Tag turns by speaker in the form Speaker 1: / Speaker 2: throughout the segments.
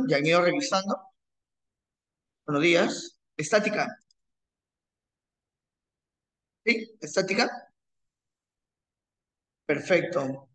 Speaker 1: Ya han ido revisando. Buenos días. Estática. ¿Sí? Estática. Perfecto.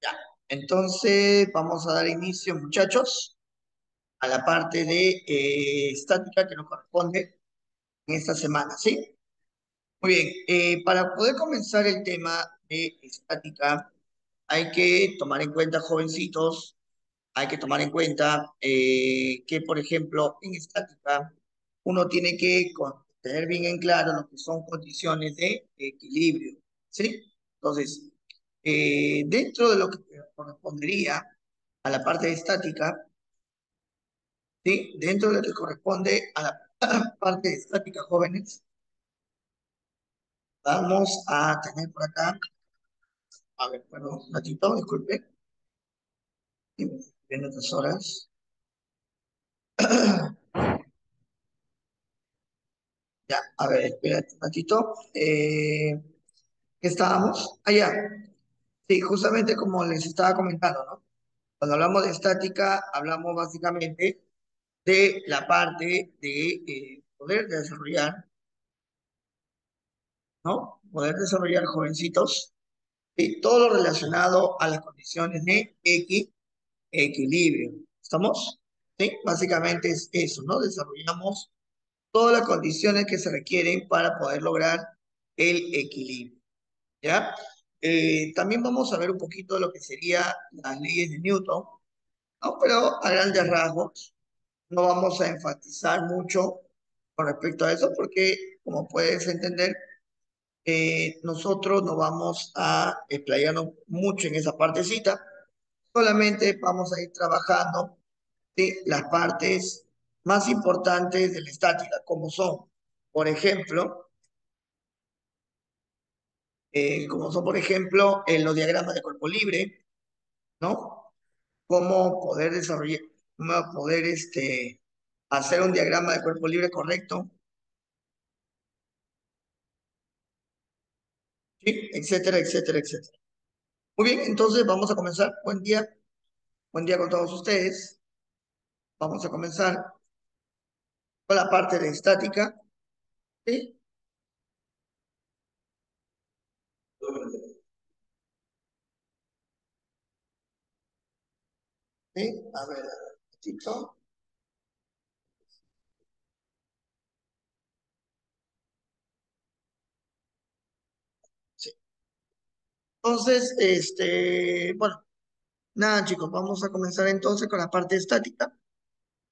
Speaker 1: Ya. Entonces, vamos a dar inicio, muchachos, a la parte de estática que nos corresponde en esta semana, ¿sí? Muy bien. Para poder comenzar el tema de estática, hay que tomar en cuenta, jovencitos, hay que tomar en cuenta que, por ejemplo, en estática, uno tiene que tener bien en claro lo que son condiciones de equilibrio, ¿sí? Entonces, dentro de lo que correspondería a la parte de estática, ¿sí? Dentro de lo que corresponde a la parte de estática, jóvenes, vamos a tener por acá, a ver, perdón, un ratito, disculpe, viendo otras horas. Ya, a ver, espérate un ratito. ¿Qué estábamos? Allá. Sí, justamente como les estaba comentando, ¿no? Cuando hablamos de estática, hablamos básicamente de la parte de poder desarrollar, ¿no? Poder desarrollar, jovencitos, todo lo relacionado a las condiciones de equilibrio. ¿Estamos? Sí, básicamente es eso, ¿no? Desarrollamos todas las condiciones que se requieren para poder lograr el equilibrio, ¿ya? También vamos a ver un poquito de lo que serían las leyes de Newton, ¿no? Pero a grandes rasgos no vamos a enfatizar mucho con respecto a eso porque, como puedes entender, nosotros no vamos a explayarnos mucho en esa partecita, solamente vamos a ir trabajando de las partes más importantes de la estática, como son, por ejemplo, por ejemplo, en los diagramas de cuerpo libre, ¿no? Cómo poder desarrollar, cómo poder hacer un diagrama de cuerpo libre correcto, ¿sí? Etcétera, etcétera, etcétera. Muy bien, entonces vamos a comenzar. Buen día con todos ustedes. Vamos a comenzar con la parte de estática, ¿sí? ¿Sí? A ver, un ratito. Sí. Entonces, bueno, nada, chicos, vamos a comenzar entonces con la parte estática,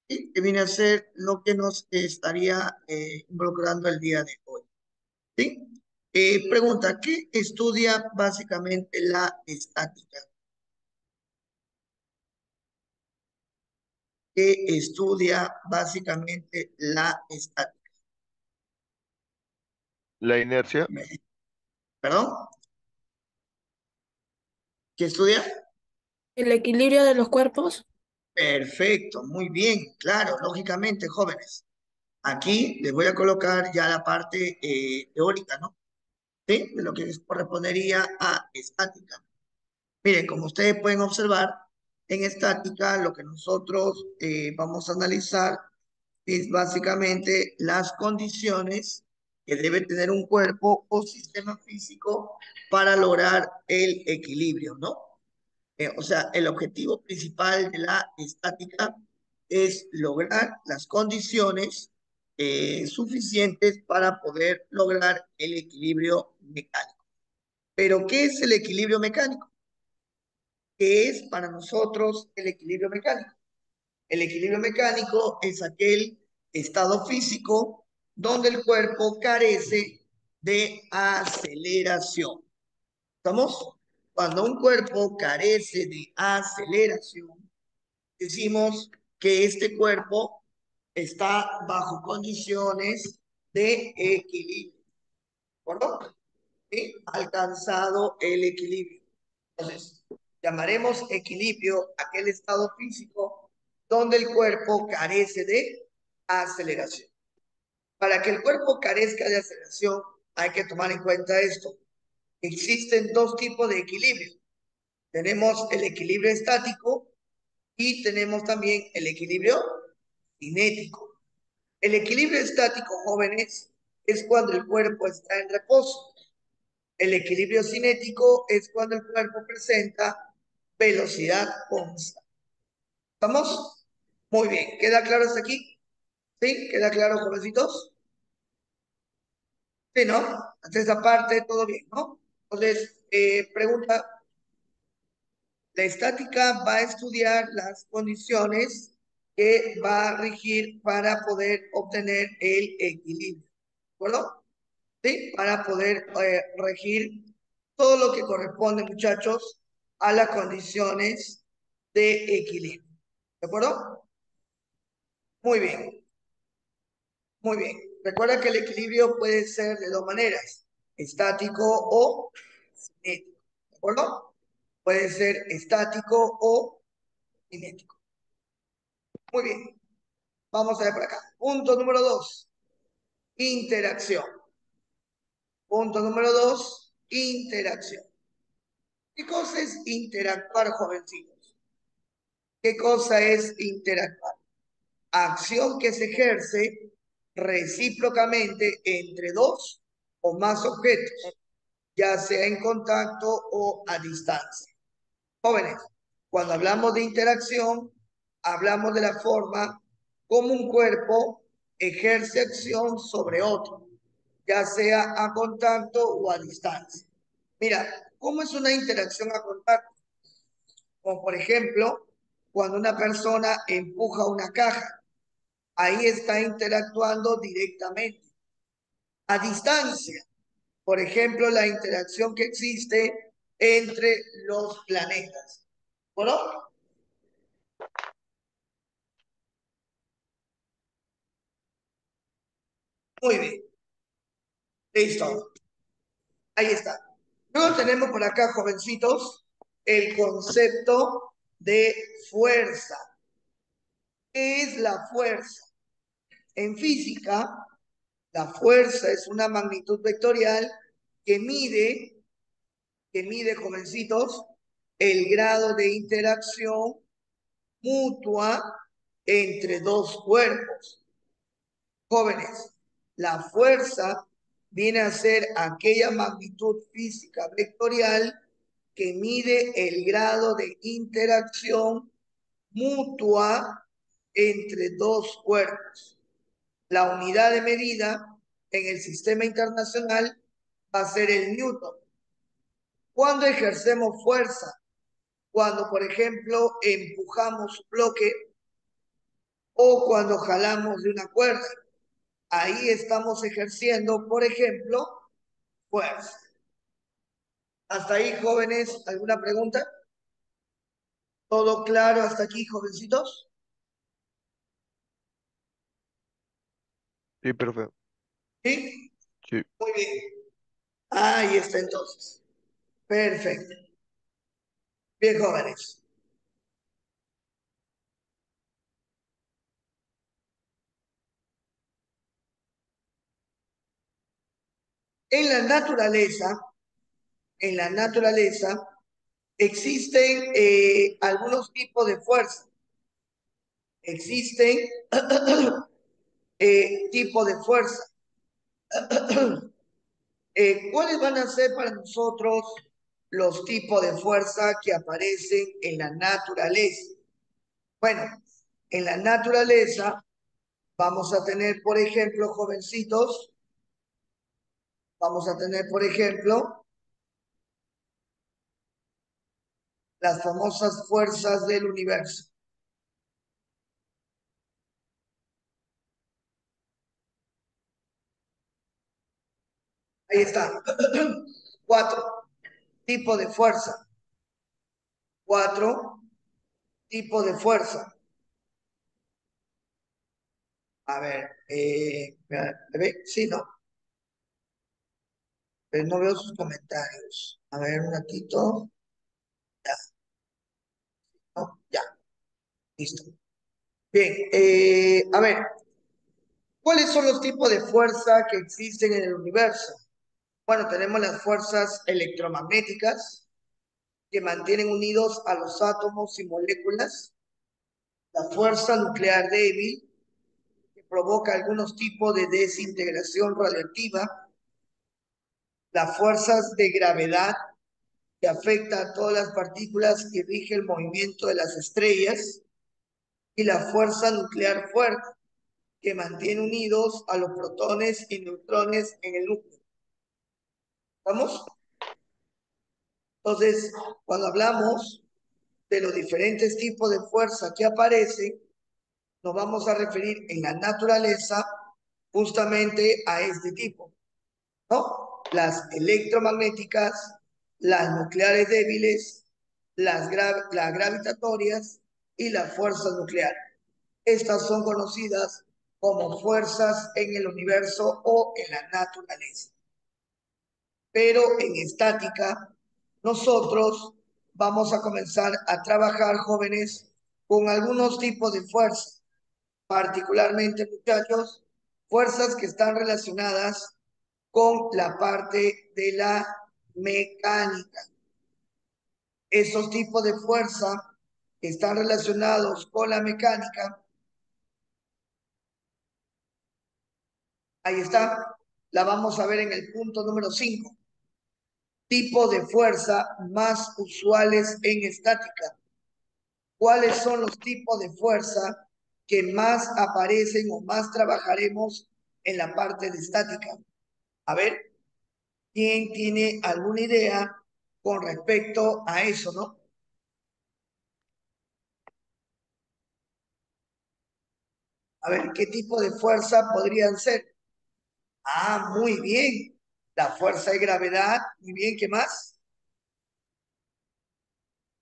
Speaker 1: ¿sí? Que viene a ser lo que nos estaría involucrando el día de hoy, ¿sí? Pregunta, ¿qué estudia básicamente la estática? ¿Qué estudia básicamente la estática?
Speaker 2: La inercia,
Speaker 1: ¿Perdón? ¿Qué estudia?
Speaker 3: El equilibrio de los cuerpos.
Speaker 1: Perfecto, muy bien, claro, lógicamente, jóvenes. Aquí les voy a colocar ya la parte teórica, ¿no? ¿Sí? De lo que correspondería a estática. Miren, como ustedes pueden observar, en estática lo que nosotros vamos a analizar es básicamente las condiciones que debe tener un cuerpo o sistema físico para lograr el equilibrio, ¿no? O sea, el objetivo principal de la estática es lograr las condiciones suficientes para poder lograr el equilibrio mecánico. Pero, ¿qué es el equilibrio mecánico? ¿Qué es para nosotros el equilibrio mecánico? El equilibrio mecánico es aquel estado físico donde el cuerpo carece de aceleración. ¿Estamos? Cuando un cuerpo carece de aceleración, decimos que este cuerpo está bajo condiciones de equilibrio. ¿De acuerdo? ¿Sí? Alcanzado el equilibrio. Entonces, llamaremos equilibrio aquel estado físico donde el cuerpo carece de aceleración. Para que el cuerpo carezca de aceleración, hay que tomar en cuenta esto. Existen dos tipos de equilibrio. Tenemos el equilibrio estático y tenemos también el equilibrio cinético. El equilibrio estático, jóvenes, es cuando el cuerpo está en reposo. El equilibrio cinético es cuando el cuerpo presenta velocidad constante. ¿Estamos? Muy bien. ¿Queda claro hasta aquí? ¿Sí? ¿Queda claro, jovencitos? Sí, ¿no? Hasta esa parte, todo bien, ¿no? Entonces, pregunta, la estática va a estudiar las condiciones que va a regir para poder obtener el equilibrio. ¿De acuerdo? ¿Sí? Para poder regir todo lo que corresponde, muchachos, a las condiciones de equilibrio. ¿De acuerdo? Muy bien, muy bien. Recuerda que el equilibrio puede ser de dos maneras, estático o cinético. ¿De acuerdo? Puede ser estático o cinético. Muy bien. Vamos a ver por acá. Punto número 2, interacción. Punto número 2, interacción. ¿Qué cosa es interactuar, jovencitos? ¿Qué cosa es interactuar? Acción que se ejerce recíprocamente entre dos o más objetos, ya sea en contacto o a distancia. Jóvenes, cuando hablamos de interacción, hablamos de la forma como un cuerpo ejerce acción sobre otro, ya sea a contacto o a distancia. Mira, ¿cómo es una interacción a contacto? Como por ejemplo, cuando una persona empuja una caja, ahí está interactuando directamente. A distancia, por ejemplo, la interacción que existe entre los planetas. ¿Bueno? Muy bien. Listo. Ahí está. Luego tenemos por acá, jovencitos, el concepto de fuerza. ¿Qué es la fuerza? En física, la fuerza es una magnitud vectorial que mide, jovencitos, el grado de interacción mutua entre dos cuerpos. Jóvenes, la fuerza viene a ser aquella magnitud física vectorial que mide el grado de interacción mutua entre dos cuerpos. La unidad de medida en el sistema internacional va a ser el Newton. ¿Cuándo ejercemos fuerza? Cuando, por ejemplo, empujamos un bloque o cuando jalamos de una cuerda. Ahí estamos ejerciendo, por ejemplo, fuerza. Hasta ahí, jóvenes, ¿alguna pregunta? ¿Todo claro hasta aquí, jovencitos?
Speaker 2: Sí, profe.
Speaker 1: ¿Sí?
Speaker 2: Sí.
Speaker 1: Muy bien. Ahí está entonces. Perfecto. Bien, jóvenes. En la naturaleza, en la naturaleza, existen algunos tipos de fuerza. Existen tipos de fuerza. ¿Cuáles van a ser para nosotros los tipos de fuerza que aparecen en la naturaleza? Bueno, en la naturaleza vamos a tener, por ejemplo, jovencitos, vamos a tener, por ejemplo, las famosas fuerzas del universo. Ahí está. Cuatro tipos de fuerza. Cuatro tipos de fuerza. A ver, sí, no, pero no veo sus comentarios. A ver, un ratito. Ya, no, ya, listo. Bien, a ver, ¿cuáles son los tipos de fuerza que existen en el universo? Bueno, tenemos las fuerzas electromagnéticas que mantienen unidos a los átomos y moléculas, la fuerza nuclear débil que provoca algunos tipos de desintegración radioactiva, las fuerzas de gravedad que afecta a todas las partículas y rige el movimiento de las estrellas, y la fuerza nuclear fuerte que mantiene unidos a los protones y neutrones en el núcleo. ¿Vamos? Entonces, cuando hablamos de los diferentes tipos de fuerza que aparecen, nos vamos a referir en la naturaleza justamente a este tipo, ¿no? Las electromagnéticas, las nucleares débiles, las gravitatorias y las fuerzas nucleares. Estas son conocidas como fuerzas en el universo o en la naturaleza. Pero en estática, nosotros vamos a comenzar a trabajar, jóvenes, con algunos tipos de fuerzas, particularmente, muchachos, fuerzas que están relacionadas con la parte de la mecánica. Esos tipos de fuerza que están relacionados con la mecánica, ahí está, la vamos a ver en el punto número 5. Tipo de fuerza más usuales en estática. ¿Cuáles son los tipos de fuerza que más aparecen o más trabajaremos en la parte de estática? A ver, ¿quién tiene alguna idea con respecto a eso, no? A ver, ¿qué tipo de fuerza podrían ser? Ah, muy bien. La fuerza de gravedad, muy bien, ¿qué más?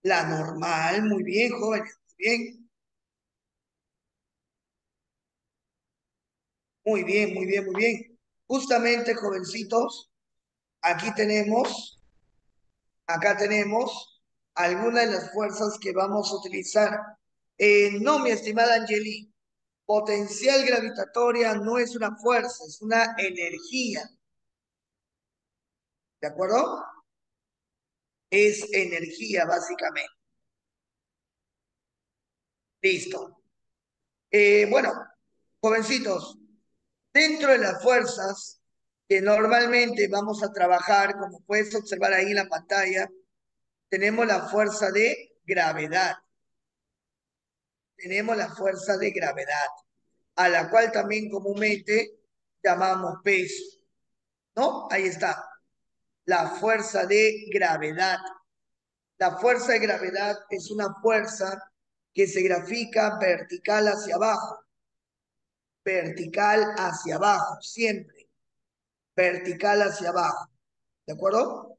Speaker 1: La normal, muy bien, jóvenes, muy bien. Muy bien, muy bien, muy bien. Justamente, jovencitos, aquí tenemos, acá tenemos algunas de las fuerzas que vamos a utilizar. No, mi estimada Angeli, potencial gravitatoria no es una fuerza, es una energía, ¿de acuerdo? Es energía, básicamente. Listo. Bueno, jovencitos, dentro de las fuerzas que normalmente vamos a trabajar, como puedes observar ahí en la pantalla, tenemos la fuerza de gravedad. Tenemos la fuerza de gravedad, a la cual también comúnmente llamamos peso, ¿no? Ahí está, la fuerza de gravedad. La fuerza de gravedad es una fuerza que se grafica vertical hacia abajo, siempre, vertical hacia abajo, ¿de acuerdo?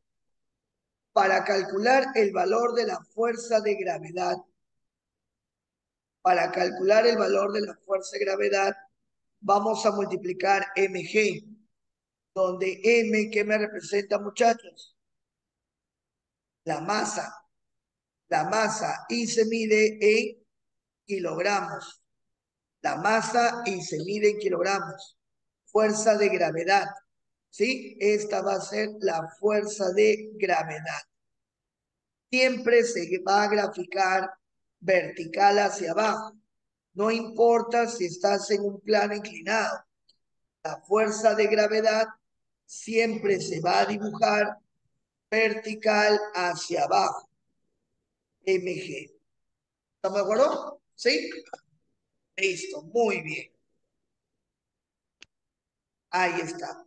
Speaker 1: Para calcular el valor de la fuerza de gravedad, para calcular el valor de la fuerza de gravedad, vamos a multiplicar mg, donde m, ¿qué me representa, muchachos? La masa, y se mide en kilogramos. La masa y se mide en kilogramos. Fuerza de gravedad, ¿sí? Esta va a ser la fuerza de gravedad. Siempre se va a graficar vertical hacia abajo. No importa si estás en un plano inclinado. La fuerza de gravedad siempre se va a dibujar vertical hacia abajo. mg. ¿Estamos de acuerdo? ¿Sí? Listo, muy bien. Ahí está.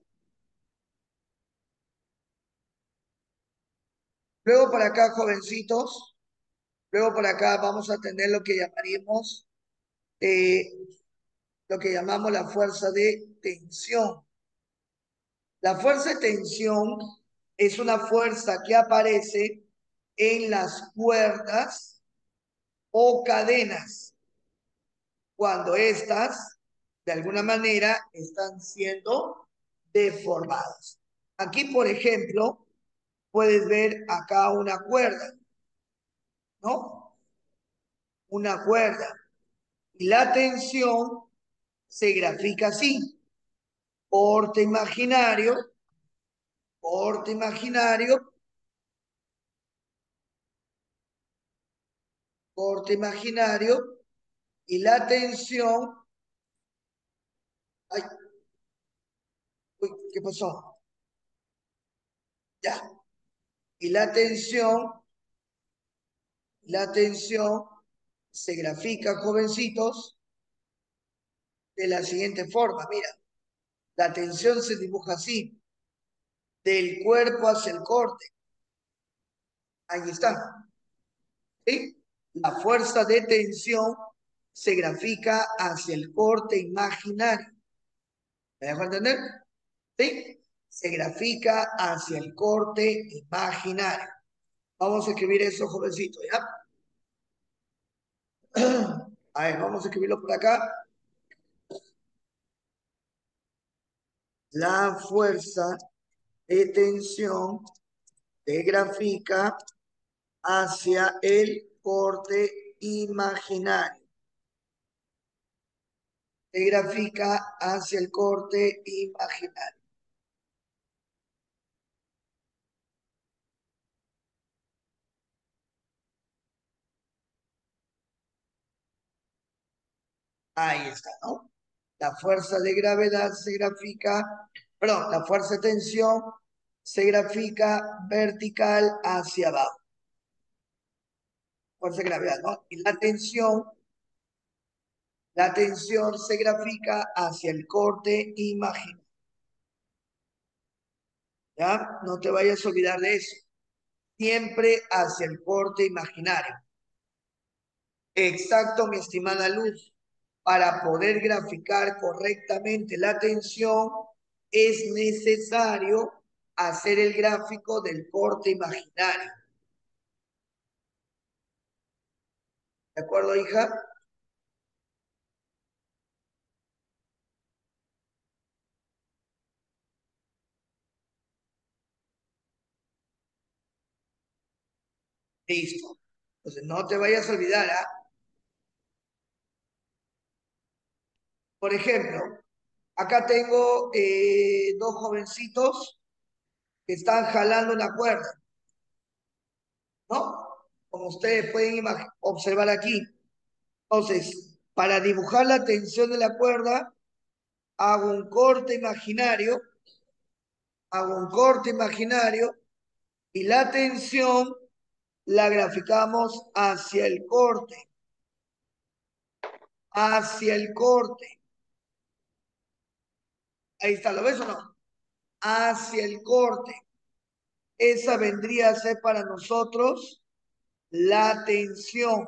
Speaker 1: Luego por acá, jovencitos, luego por acá vamos a tener lo que llamaríamos, eh, lo que llamamos la fuerza de tensión. La fuerza de tensión es una fuerza que aparece en las cuerdas o cadenas cuando éstas de alguna manera están siendo deformadas. Aquí, por ejemplo, puedes ver acá una cuerda, ¿no? Una cuerda. Y la tensión se grafica así. Corte imaginario, corte imaginario, corte imaginario. Y la tensión, ay, uy, ¿qué pasó? Ya. Y la tensión se grafica, jovencitos, de la siguiente forma. Mira, la tensión se dibuja así, del cuerpo hacia el corte. Ahí está. ¿Sí? La fuerza de tensión se grafica hacia el corte imaginario. ¿Me dejo entender? ¿Sí? Se grafica hacia el corte imaginario. Vamos a escribir eso, jovencito, ¿ya? A ver, vamos a escribirlo por acá. La fuerza de tensión se grafica hacia el corte imaginario. Se grafica hacia el corte imaginario. Ahí está, ¿no? La fuerza de gravedad se grafica, perdón, la fuerza de tensión se grafica vertical hacia abajo. Fuerza de gravedad, ¿no? Y la tensión se grafica hacia el corte imaginario. ¿Ya? No te vayas a olvidar de eso. Siempre hacia el corte imaginario. Exacto, mi estimada Luz. Para poder graficar correctamente la tensión, es necesario hacer el gráfico del corte imaginario. ¿De acuerdo, hija? Listo. Entonces, no te vayas a olvidar, ¿ah? Por ejemplo, acá tengo dos jovencitos que están jalando una cuerda, ¿no? Como ustedes pueden observar aquí. Entonces, para dibujar la tensión de la cuerda, hago un corte imaginario, hago un corte imaginario y la tensión la graficamos hacia el corte, hacia el corte. Ahí está, ¿lo ves o no? Hacia el corte. Esa vendría a ser para nosotros la tensión.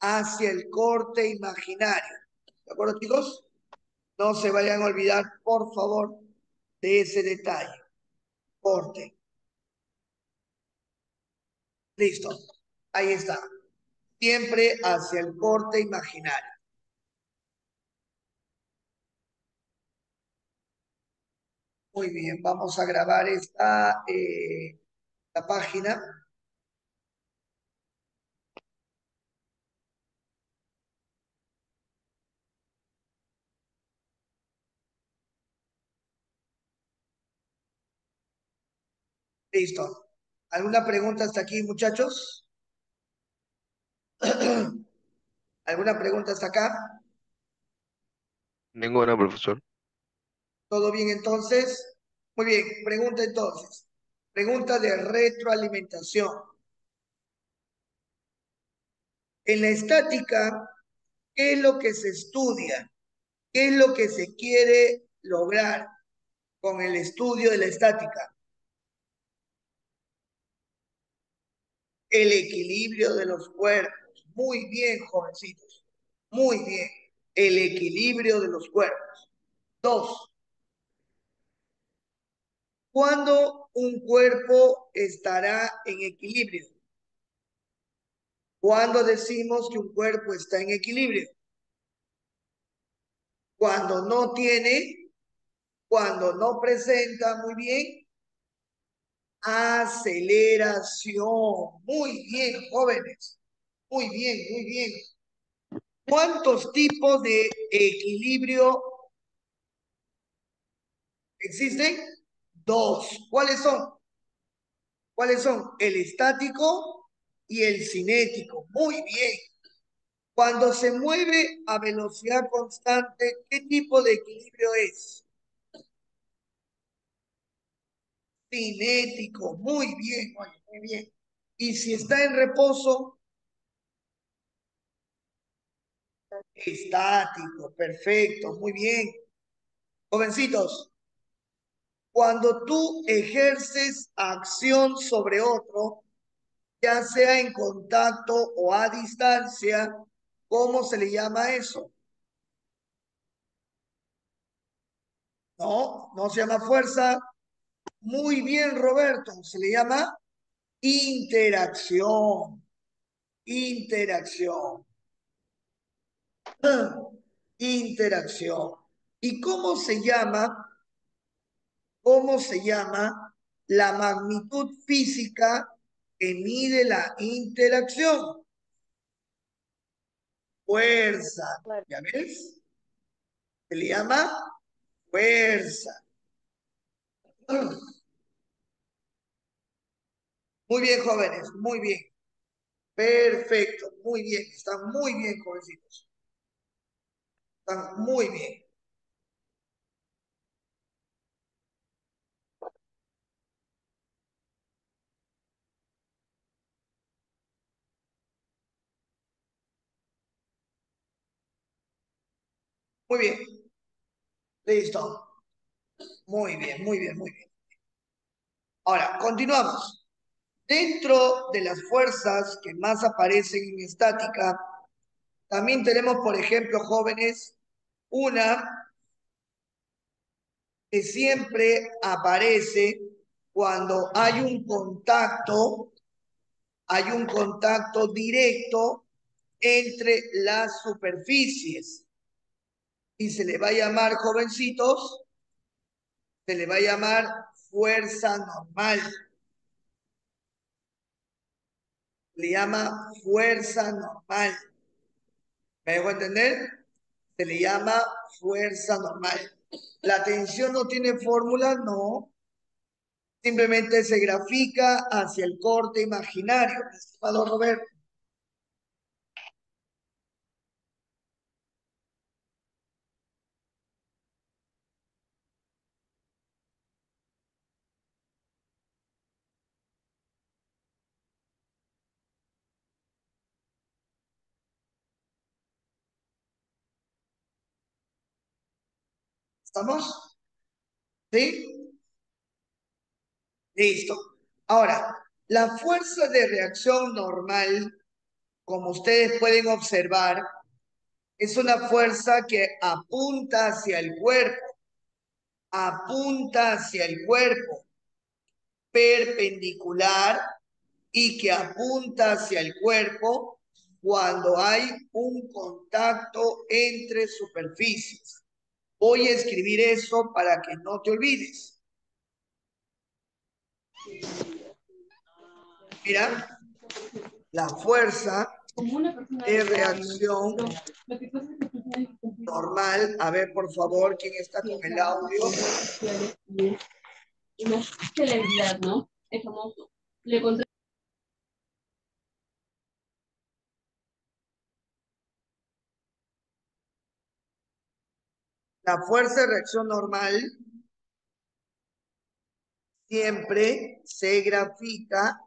Speaker 1: Hacia el corte imaginario. ¿De acuerdo, chicos? No se vayan a olvidar, por favor, de ese detalle. Corte. Listo. Ahí está. Siempre hacia el corte imaginario. Muy bien, vamos a grabar la página. Listo. ¿Alguna pregunta hasta aquí, muchachos? ¿Alguna pregunta hasta acá?
Speaker 2: Ninguna, profesor.
Speaker 1: ¿Todo bien entonces? Muy bien, pregunta entonces. Pregunta de retroalimentación. En la estática, ¿qué es lo que se estudia? ¿Qué es lo que se quiere lograr con el estudio de la estática? El equilibrio de los cuerpos. Muy bien, jovencitos. Muy bien. El equilibrio de los cuerpos. Dos, ¿cuándo un cuerpo estará en equilibrio? ¿Cuándo decimos que un cuerpo está en equilibrio? Cuando no tiene, cuando no presenta, muy bien, aceleración. Muy bien, jóvenes. Muy bien, muy bien. ¿Cuántos tipos de equilibrio existen? Dos. ¿Cuáles son? ¿Cuáles son? El estático y el cinético. Muy bien. Cuando se mueve a velocidad constante, ¿qué tipo de equilibrio es? Cinético. Muy bien, oye, muy bien. Y si está en reposo, estático. Perfecto, muy bien. Jovencitos, cuando tú ejerces acción sobre otro, ya sea en contacto o a distancia, ¿cómo se le llama eso? No, no se llama fuerza. Muy bien, Roberto, se le llama interacción. Interacción. Interacción. ¿Y cómo se llama la magnitud física que mide la interacción? Fuerza. ¿Ya ves? Se le llama fuerza. Muy bien, jóvenes, muy bien. Perfecto, muy bien. Están muy bien, jovencitos. Están muy bien. Muy bien. Listo. Muy bien, muy bien, muy bien. Ahora, continuamos. Dentro de las fuerzas que más aparecen en estática, también tenemos, por ejemplo, jóvenes, una que siempre aparece cuando hay un contacto directo entre las superficies. Y se le va a llamar, jovencitos, se le va a llamar fuerza normal. Le llama fuerza normal. ¿Me dejo entender? Se le llama fuerza normal. ¿La tensión no tiene fórmula? No. Simplemente se grafica hacia el corte imaginario. Estimado Roberto. ¿Estamos? ¿Sí? Listo. Ahora, la fuerza de reacción normal, como ustedes pueden observar, es una fuerza que apunta hacia el cuerpo, perpendicular y que apunta hacia el cuerpo cuando hay un contacto entre superficies. Voy a escribir eso para que no te olvides. Mira, la fuerza de reacción normal. A ver, por favor, ¿quién está con el audio?
Speaker 4: Una celebridad, ¿no? Es famoso. Le conté.
Speaker 1: La fuerza de reacción normal siempre se grafica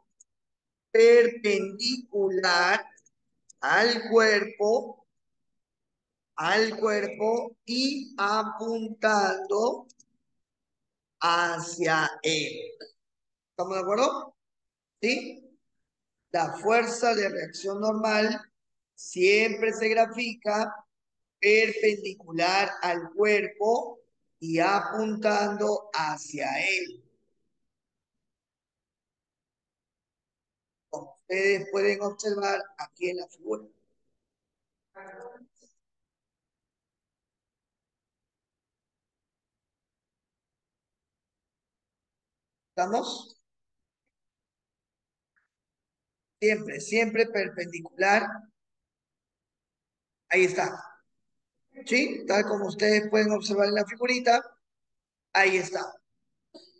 Speaker 1: perpendicular al cuerpo, y apuntando hacia él. ¿Estamos de acuerdo? ¿Sí? La fuerza de reacción normal siempre se grafica perpendicular al cuerpo y apuntando hacia él. Como ustedes pueden observar aquí en la figura. ¿Estamos? Siempre, siempre perpendicular. Ahí está. ¿Sí? Tal como ustedes pueden observar en la figurita. Ahí está.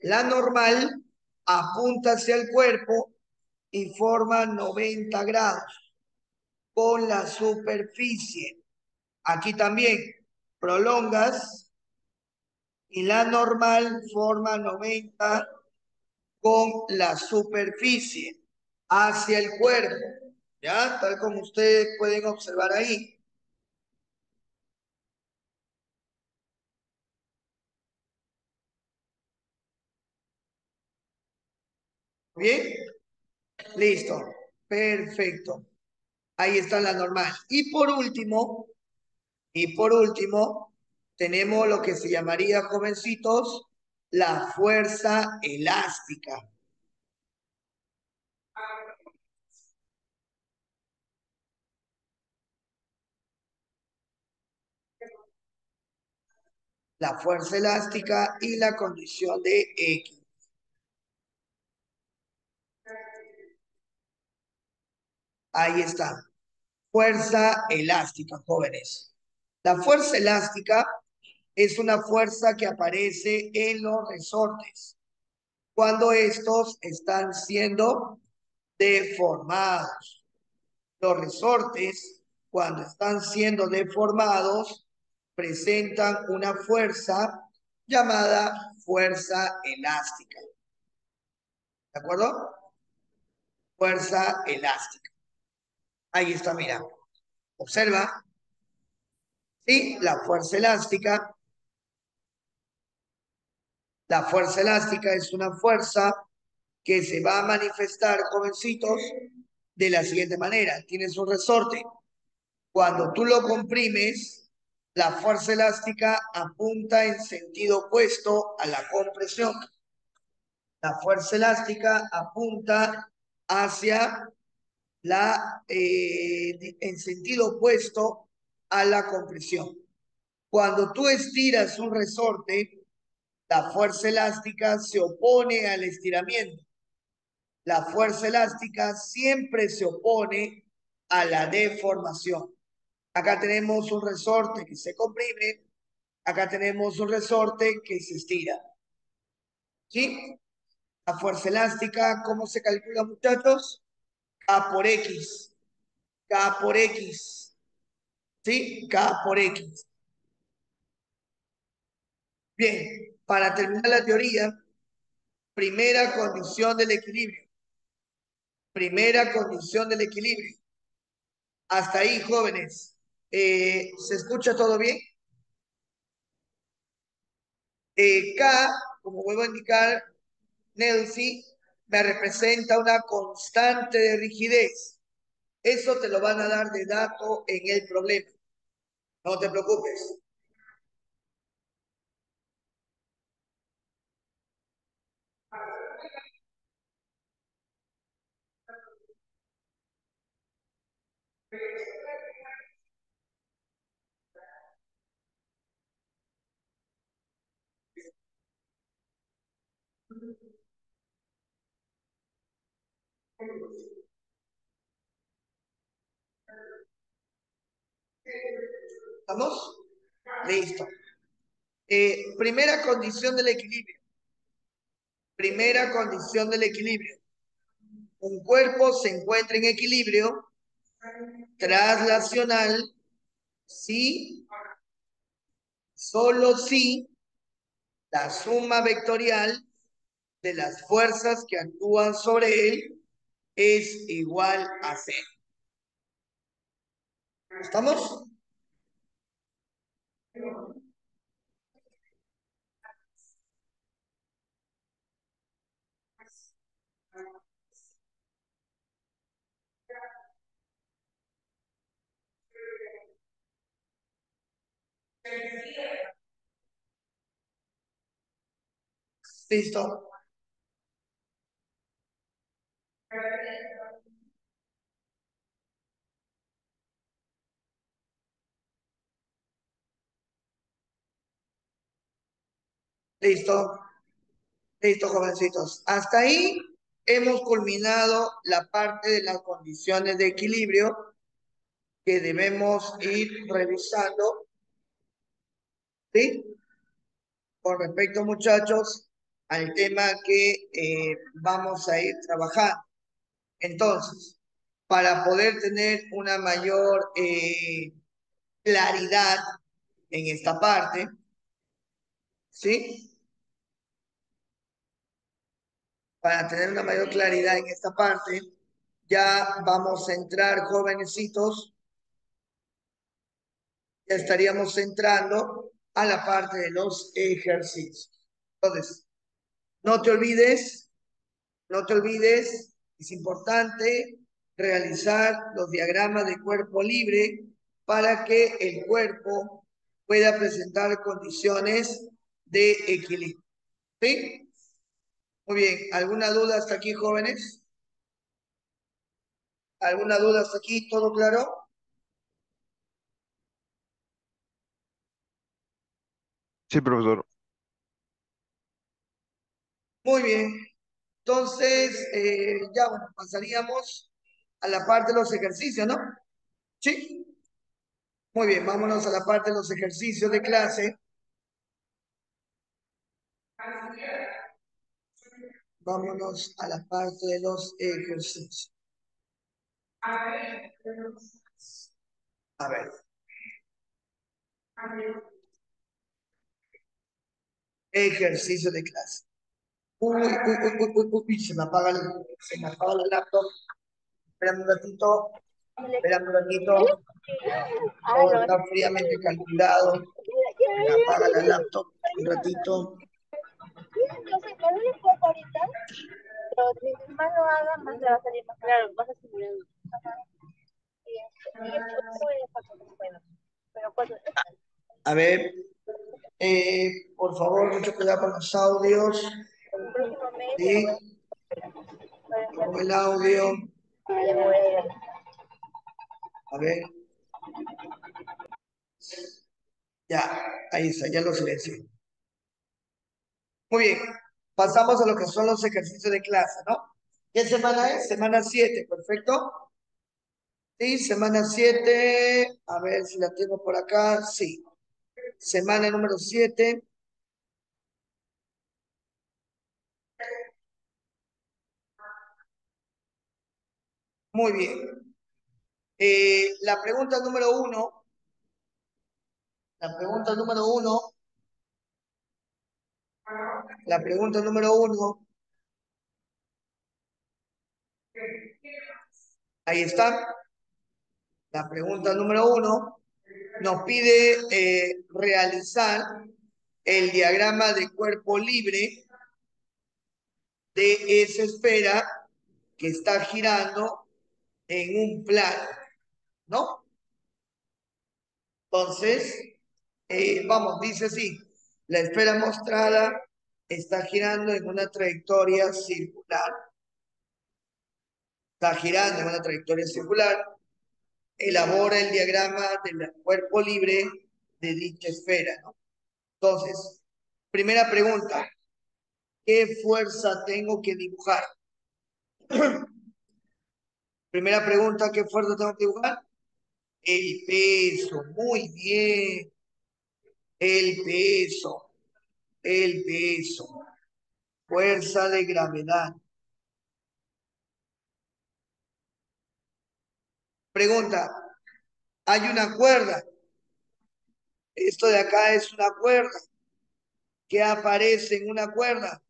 Speaker 1: La normal apunta hacia el cuerpo y forma 90 grados con la superficie. Aquí también prolongas y la normal forma 90 con la superficie hacia el cuerpo. ¿Ya? Tal como ustedes pueden observar ahí. ¿Bien? Listo. Perfecto. Ahí está la normal. Y por último, tenemos lo que se llamaría, jovencitos, la fuerza elástica. La fuerza elástica y la condición de X. Ahí está. Fuerza elástica, jóvenes. La fuerza elástica es una fuerza que aparece en los resortes cuando estos están siendo deformados. Los resortes, cuando están siendo deformados, presentan una fuerza llamada fuerza elástica. ¿De acuerdo? Fuerza elástica. Ahí está, mira. Observa. Sí, la fuerza elástica. La fuerza elástica es una fuerza que se va a manifestar, jovencitos, de la siguiente manera. Tienes un resorte. Cuando tú lo comprimes, la fuerza elástica apunta en sentido opuesto a la compresión. La fuerza elástica apunta hacia en sentido opuesto a la compresión. Cuando tú estiras un resorte, la fuerza elástica se opone al estiramiento. La fuerza elástica siempre se opone a la deformación. Acá tenemos un resorte que se comprime, acá tenemos un resorte que se estira. ¿Sí? La fuerza elástica, ¿cómo se calcula, muchachos? K por X. K por X. ¿Sí? K por X. Bien, para terminar la teoría, primera condición del equilibrio. Primera condición del equilibrio. Hasta ahí, jóvenes. ¿Se escucha todo bien? K, como vuelvo a indicar, Nelsi, me representa una constante de rigidez. Eso te lo van a dar de dato en el problema. No te preocupes. ¿Estamos? Listo. Primera condición del equilibrio. Primera condición del equilibrio. Un cuerpo se encuentra en equilibrio traslacional si, solo si la suma vectorial de las fuerzas que actúan sobre él es igual a cero. ¿Estamos? Listo. Listo, listo, jovencitos. Hasta ahí hemos culminado la parte de las condiciones de equilibrio que debemos ir revisando, ¿sí? Con respecto, muchachos, al tema que vamos a ir trabajando. Entonces, para poder tener una mayor claridad en esta parte, ¿sí? Para tener una mayor claridad en esta parte, ya vamos a entrar, jovencitos, ya estaríamos entrando a la parte de los ejercicios. Entonces, no te olvides, no te olvides, es importante realizar los diagramas de cuerpo libre para que el cuerpo pueda presentar condiciones de equilibrio. ¿Sí? Muy bien, ¿alguna duda hasta aquí, jóvenes? ¿Alguna duda hasta aquí? ¿Todo claro?
Speaker 2: Sí, profesor.
Speaker 1: Muy bien. Entonces, ya bueno, pasaríamos a la parte de los ejercicios, ¿no? Sí. Muy bien, vámonos a la parte de los ejercicios de clase. Vámonos a la parte de los ejercicios. A ver. Ejercicio de clase. Uy, uy, uy, uy, uy, uy, se me apaga la laptop. Espérame un ratito, espérame un ratito. Todo está fríamente calculado. Se me apaga la laptop. Un ratito.
Speaker 5: No sé, no le puedo ahorita, pero mientras más lo haga, más le va a salir más claro, vas a simular. Ajá. Y es muy fácil, bueno. Pero cuando
Speaker 1: A ver, por favor, mucho cuidado con los audios.
Speaker 5: el próximo mes ya voy
Speaker 1: ¿Sí? Con el audio.
Speaker 5: ya me voy a ir a
Speaker 1: A ver. Ya, ahí está, ya lo silencié. Muy bien, pasamos a lo que son los ejercicios de clase, ¿no? ¿Qué semana es? Semana 7, perfecto. Sí, semana 7. A ver si la tengo por acá. Sí, semana número 7. Muy bien. La pregunta número 1. La pregunta número 1. La pregunta número 1. Ahí está. La pregunta número 1 nos pide realizar el diagrama de cuerpo libre de esa esfera que está girando en un plano, ¿no? Entonces, vamos, dice así, la esfera mostrada está girando en una trayectoria circular. Está girando en una trayectoria circular. Elabora el diagrama del cuerpo libre de dicha esfera, ¿no? Entonces, primera pregunta, ¿qué fuerza tengo que dibujar? Primera pregunta, ¿qué fuerza tengo que dibujar? El peso, muy bien. El peso, el peso. Fuerza de gravedad. Pregunta, hay una cuerda. Esto de acá es una cuerda. ¿Qué aparece en una cuerda?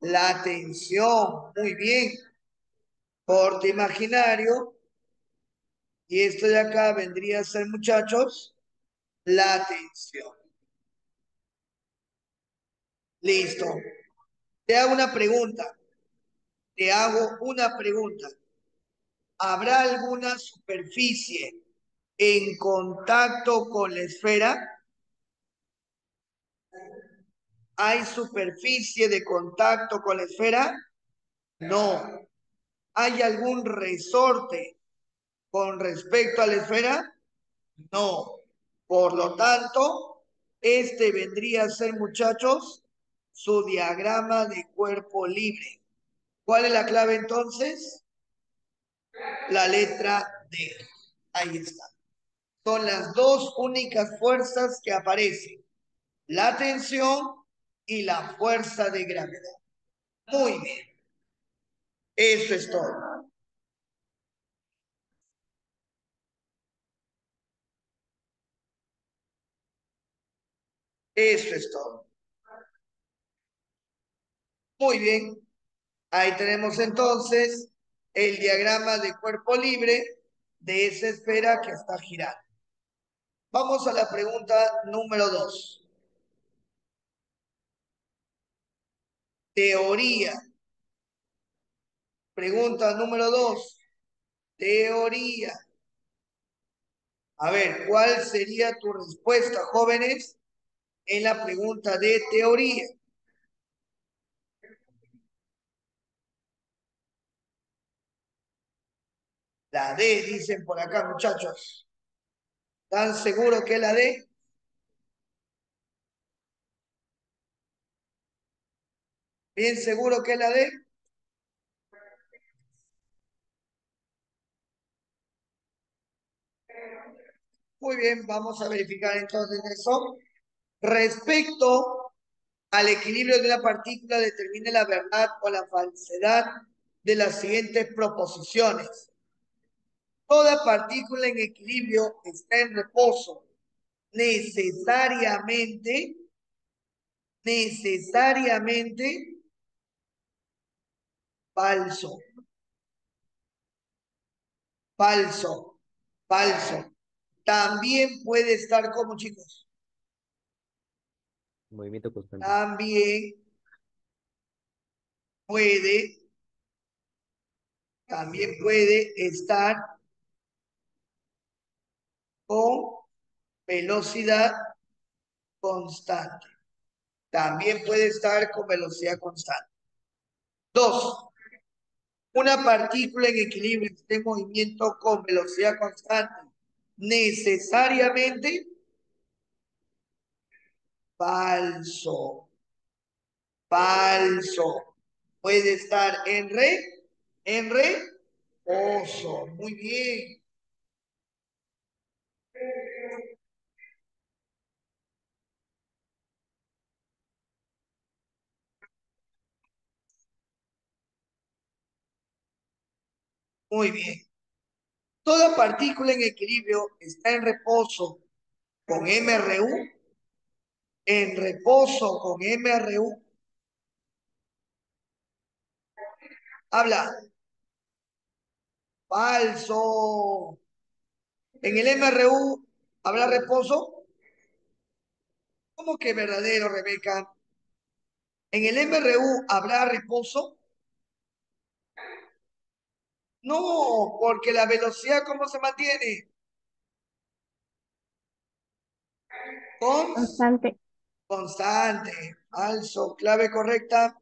Speaker 1: La tensión. Muy bien. Corte imaginario. Y esto de acá vendría a ser, muchachos, la tensión. Listo. Te hago una pregunta. Te hago una pregunta. ¿Habrá alguna superficie en contacto con la esfera? ¿Hay superficie de contacto con la esfera? No. ¿Hay algún resorte con respecto a la esfera? No. Por lo tanto, este vendría a ser, muchachos, su diagrama de cuerpo libre. ¿Cuál es la clave entonces? La letra D. Ahí está. Son las dos únicas fuerzas que aparecen. La tensión y la fuerza de gravedad. Muy bien. Eso es todo. Eso es todo. Muy bien. Ahí tenemos entonces el diagrama de cuerpo libre de esa esfera que está girando. Vamos a la pregunta número 2. Teoría. Pregunta número 2. Teoría. A ver, ¿cuál sería tu respuesta, jóvenes, en la pregunta de teoría? La D, dicen por acá, muchachos. ¿Están seguros que es la D? ¿Bien seguro que es la D? Muy bien, vamos a verificar entonces eso. Respecto al equilibrio de una partícula, determine la verdad o la falsedad de las siguientes proposiciones. Toda partícula en equilibrio está en reposo. Necesariamente, falso, falso, falso. También puede estar como, chicos,
Speaker 6: Movimiento constante.
Speaker 1: también puede, estar con velocidad constante. También puede estar con velocidad constante. 2. Una partícula en equilibrio está en movimiento con velocidad constante. Necesariamente falso. Falso. Puede estar en reposo. Muy bien. Muy bien. Toda partícula en equilibrio está en reposo con MRU. En reposo con MRU. Habla. Falso. En el MRU habla reposo. ¿Cómo que verdadero, Rebeca? En el MRU habrá reposo. No, porque la velocidad, ¿cómo se mantiene?
Speaker 5: Constante.
Speaker 1: Constante. Falso. Clave correcta.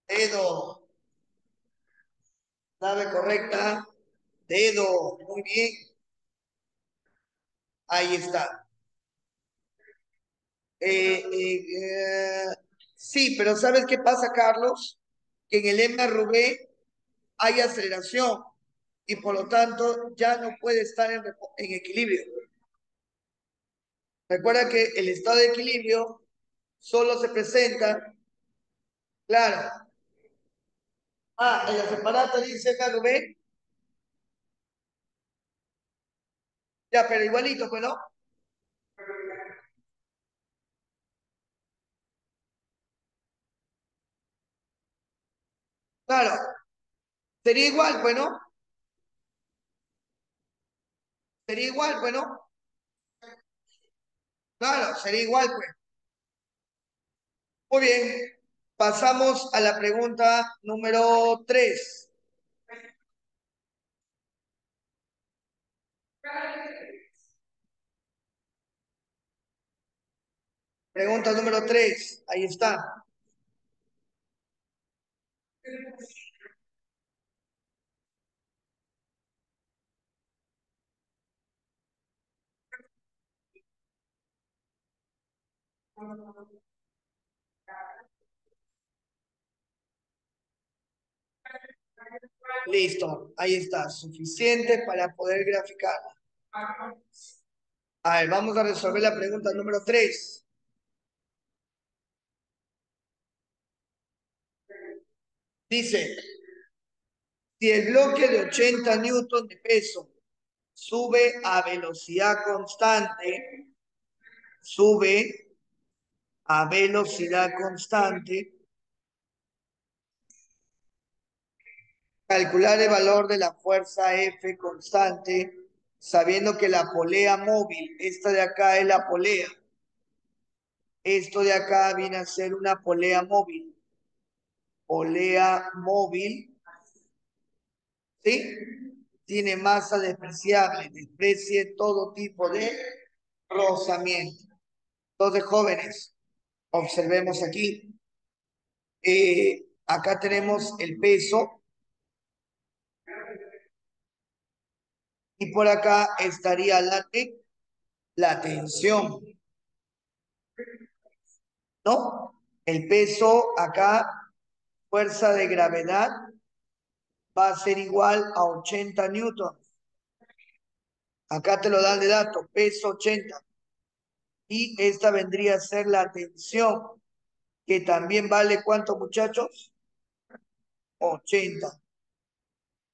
Speaker 1: Dedo. Clave correcta. Dedo. Muy bien. Ahí está. Sí, pero ¿sabes qué pasa, Carlos? Que en el MRV hay aceleración y por lo tanto ya no puede estar en equilibrio. Recuerda que el estado de equilibrio solo se presenta, claro. Ah, en la separata dice MRV. Ya, pero igualito, pues, ¿no? Claro, sería igual, pues, ¿no? Sería igual, pues, ¿no? Claro, sería igual, pues. Muy bien, pasamos a la pregunta número 3. Pregunta número 3, ahí está. Listo, ahí está, suficiente para poder graficarla. A ver, vamos a resolver la pregunta número 3. Dice, si el bloque de 80 newton de peso sube a velocidad constante, calcular el valor de la fuerza F constante, sabiendo que la polea móvil, esta de acá es la polea, esto de acá viene a ser una polea móvil, ¿sí? Tiene masa despreciable, desprecie todo tipo de rozamiento. Entonces, jóvenes, observemos aquí. Acá tenemos el peso y por acá estaría la tensión, ¿no? El peso acá, fuerza de gravedad, va a ser igual a 80 newtons. Acá te lo dan de dato, peso 80. Y esta vendría a ser la tensión, que también vale ¿cuánto, muchachos? 80.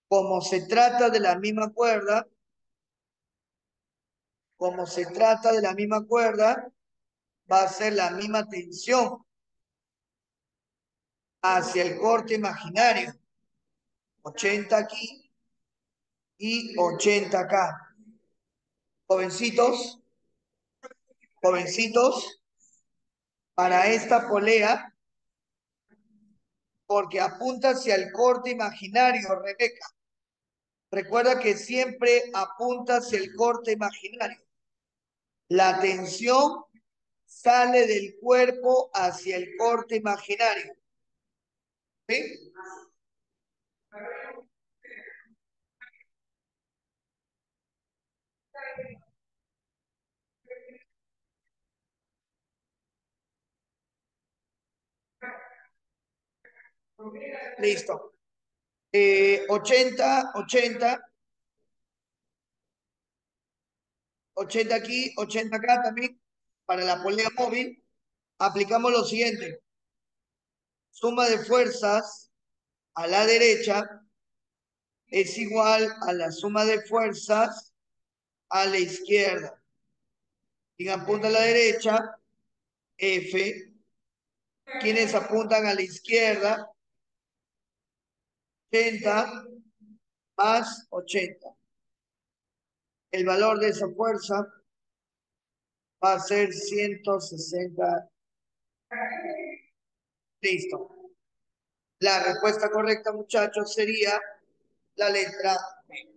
Speaker 1: Como se trata de la misma cuerda, va a ser la misma tensión hacia el corte imaginario. 80 aquí y 80 acá. Jovencitos, para esta polea, porque apunta hacia el corte imaginario, Rebeca. Recuerda que siempre apunta hacia el corte imaginario. La tensión sale del cuerpo hacia el corte imaginario. ¿Sí? Listo. 80 aquí, 80 acá también, para la polea móvil. Aplicamos lo siguiente. Suma de fuerzas a la derecha es igual a la suma de fuerzas a la izquierda. Quien apunta a la derecha, F. Quienes apuntan a la izquierda, 80 más 80. El valor de esa fuerza va a ser 160. Listo. La respuesta correcta, muchachos, sería la letra B.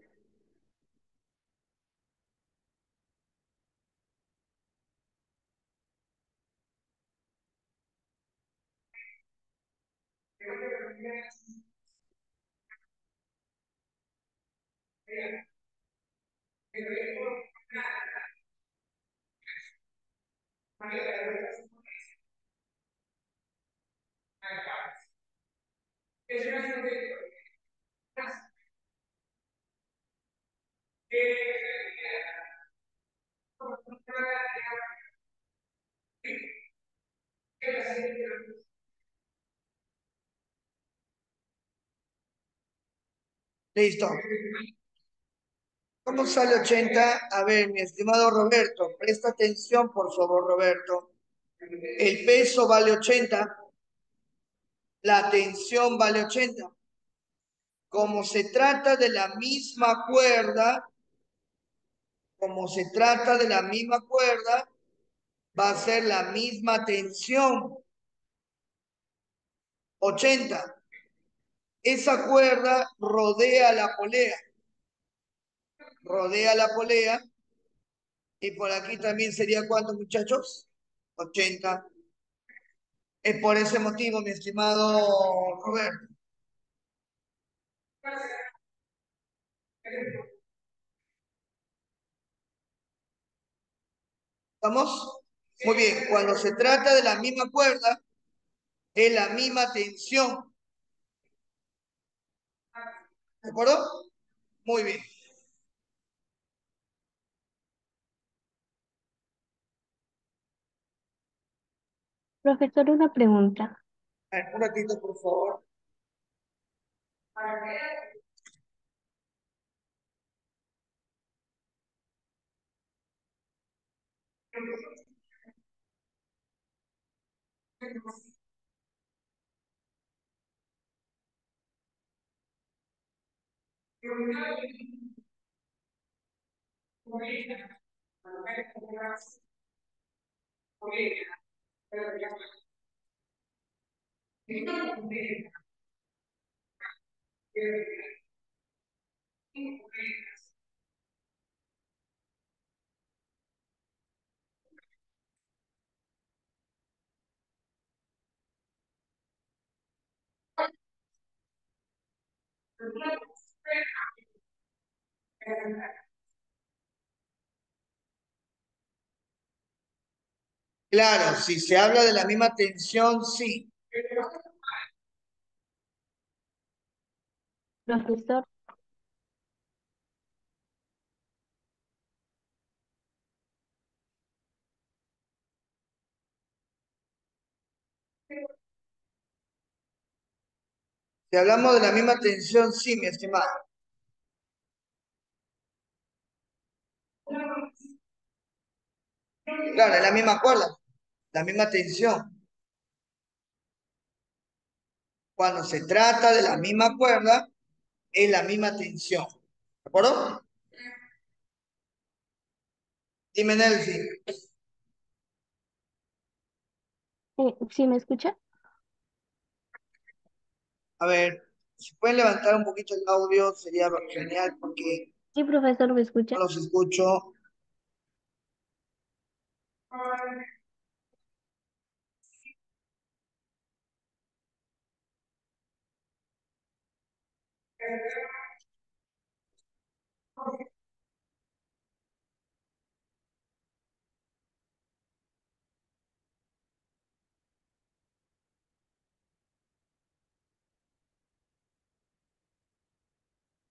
Speaker 1: Listo. ¿Cómo sale 80? A ver, mi estimado Roberto, presta atención, por favor, Roberto. El peso vale 80, la tensión vale 80. Como se trata de la misma cuerda, va a ser la misma tensión, 80. Esa cuerda rodea la polea, y por aquí también sería ¿cuánto, muchachos? 80. Es por ese motivo, mi estimado Roberto. ¿Estamos? Muy bien, cuando se trata de la misma cuerda, es la misma tensión. ¿De acuerdo? Muy bien.
Speaker 5: Profesor, una pregunta.
Speaker 1: A ver, un ratito, por favor. Claro, si se habla de la misma tensión, sí.
Speaker 5: Profesor,
Speaker 1: Si hablamos de la misma tensión, sí, mi estimado. Claro, es la misma cuerda, la misma tensión. Cuando se trata de la misma cuerda, es la misma tensión. ¿De acuerdo? Dime, Nelcy.
Speaker 5: ¿sí me escucha?
Speaker 1: A ver, si pueden levantar un poquito el audio, sería genial porque
Speaker 5: Sí, profesor, ¿me
Speaker 1: no
Speaker 5: escucha?
Speaker 1: los escucho.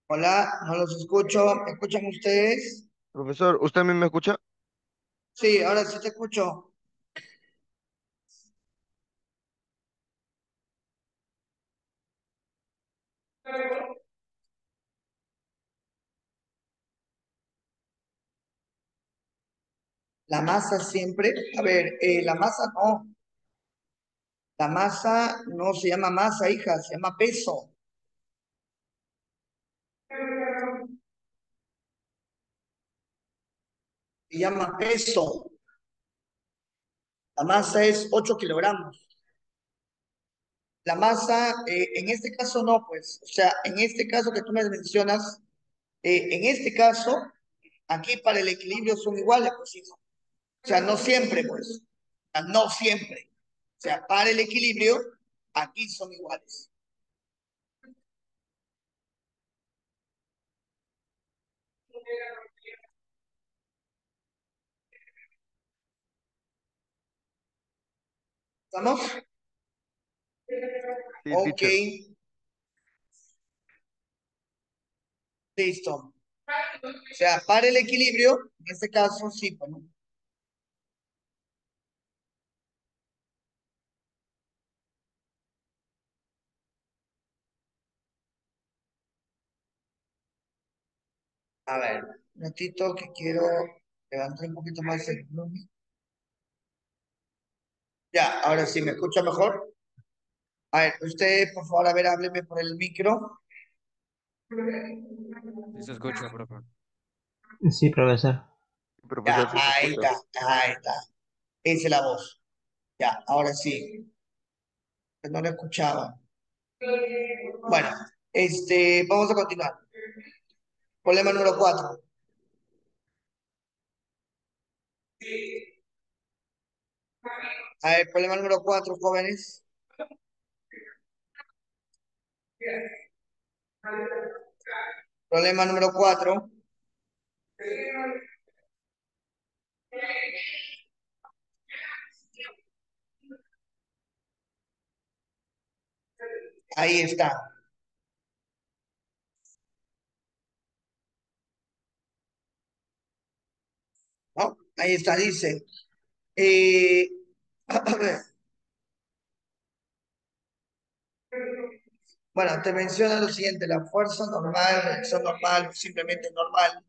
Speaker 1: Hola, no los escucho. ¿Me escuchan ustedes?
Speaker 2: Profesor, ¿usted a mí me escucha?
Speaker 1: Sí, ahora sí te escucho. La masa siempre, a ver, la masa no se llama masa, hija, se llama peso. Se llama peso. La masa es 8 kilogramos. La masa, en este caso no, pues, o sea, en este caso que tú me mencionas, en este caso, aquí para el equilibrio son iguales, pues, hijo. O sea, no siempre, pues, o sea, no siempre. O sea, para el equilibrio, aquí son iguales. ¿Estamos?
Speaker 2: Sí,
Speaker 1: Ok,
Speaker 2: teacher.
Speaker 1: listo. O sea, para el equilibrio, en este caso, sí, pues, ¿no? A ver, un ratito que quiero levantar un poquito más el volumen. Ya, ahora sí, ¿me escucha mejor? A ver, usted, por favor, a ver, hábleme por el micro.
Speaker 6: Sí se escucha, profe.
Speaker 7: Sí, profesor.
Speaker 1: Ya,
Speaker 2: Profesor, sí se
Speaker 1: ahí
Speaker 2: escucha.
Speaker 1: está, ahí está. Esa es la voz. Ya, ahora sí, que no lo escuchaba. Bueno, vamos a continuar. Problema número 4. A ver, problema número 4, jóvenes. Problema número 4. Ahí está. Ahí está, dice. eh, a ver, bueno, te menciona lo siguiente, la fuerza normal, reacción normal, o simplemente normal,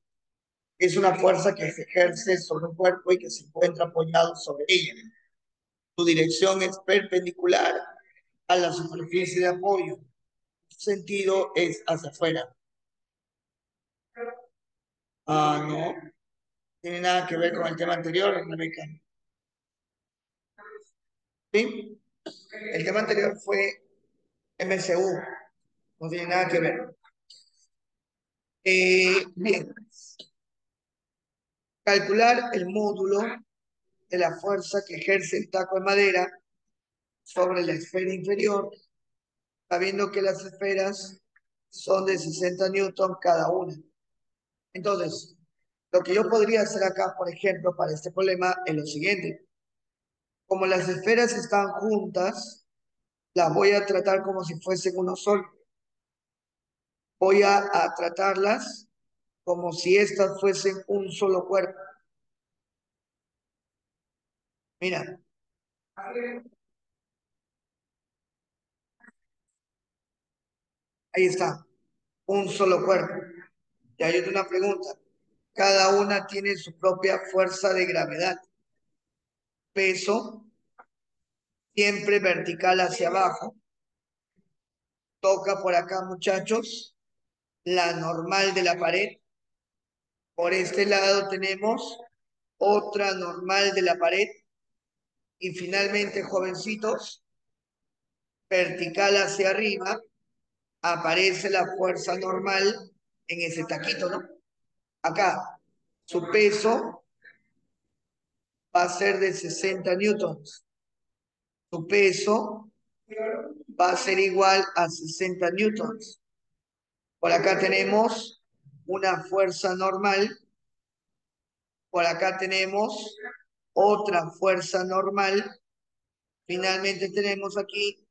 Speaker 1: es una fuerza que se ejerce sobre un cuerpo y que se encuentra apoyado sobre ella. Su dirección es perpendicular a la superficie de apoyo. Su sentido es hacia afuera. Ah, no, tiene nada que ver con el tema anterior, Rebeca. ¿Sí? El tema anterior fue MCU, no tiene nada que ver. Bien, calcular el módulo de la fuerza que ejerce el taco de madera sobre la esfera inferior, sabiendo que las esferas son de 60 newton cada una. Entonces, lo que yo podría hacer acá, por ejemplo, para este problema es lo siguiente. Como las esferas están juntas, las voy a tratar como si fuesen uno solo. Voy a tratarlas como si estas fuesen un solo cuerpo. Mira, ahí está, un solo cuerpo. Y hay otra pregunta. Cada una tiene su propia fuerza de gravedad. Peso, siempre vertical hacia abajo. Toca por acá, muchachos, la normal de la pared. Por este lado tenemos otra normal de la pared. Y finalmente, jovencitos, vertical hacia arriba, aparece la fuerza normal en ese taquito, ¿no? Acá, su peso va a ser de 60 newtons. Su peso va a ser igual a 60 newtons. Por acá tenemos una fuerza normal. Por acá tenemos otra fuerza normal. Finalmente tenemos aquí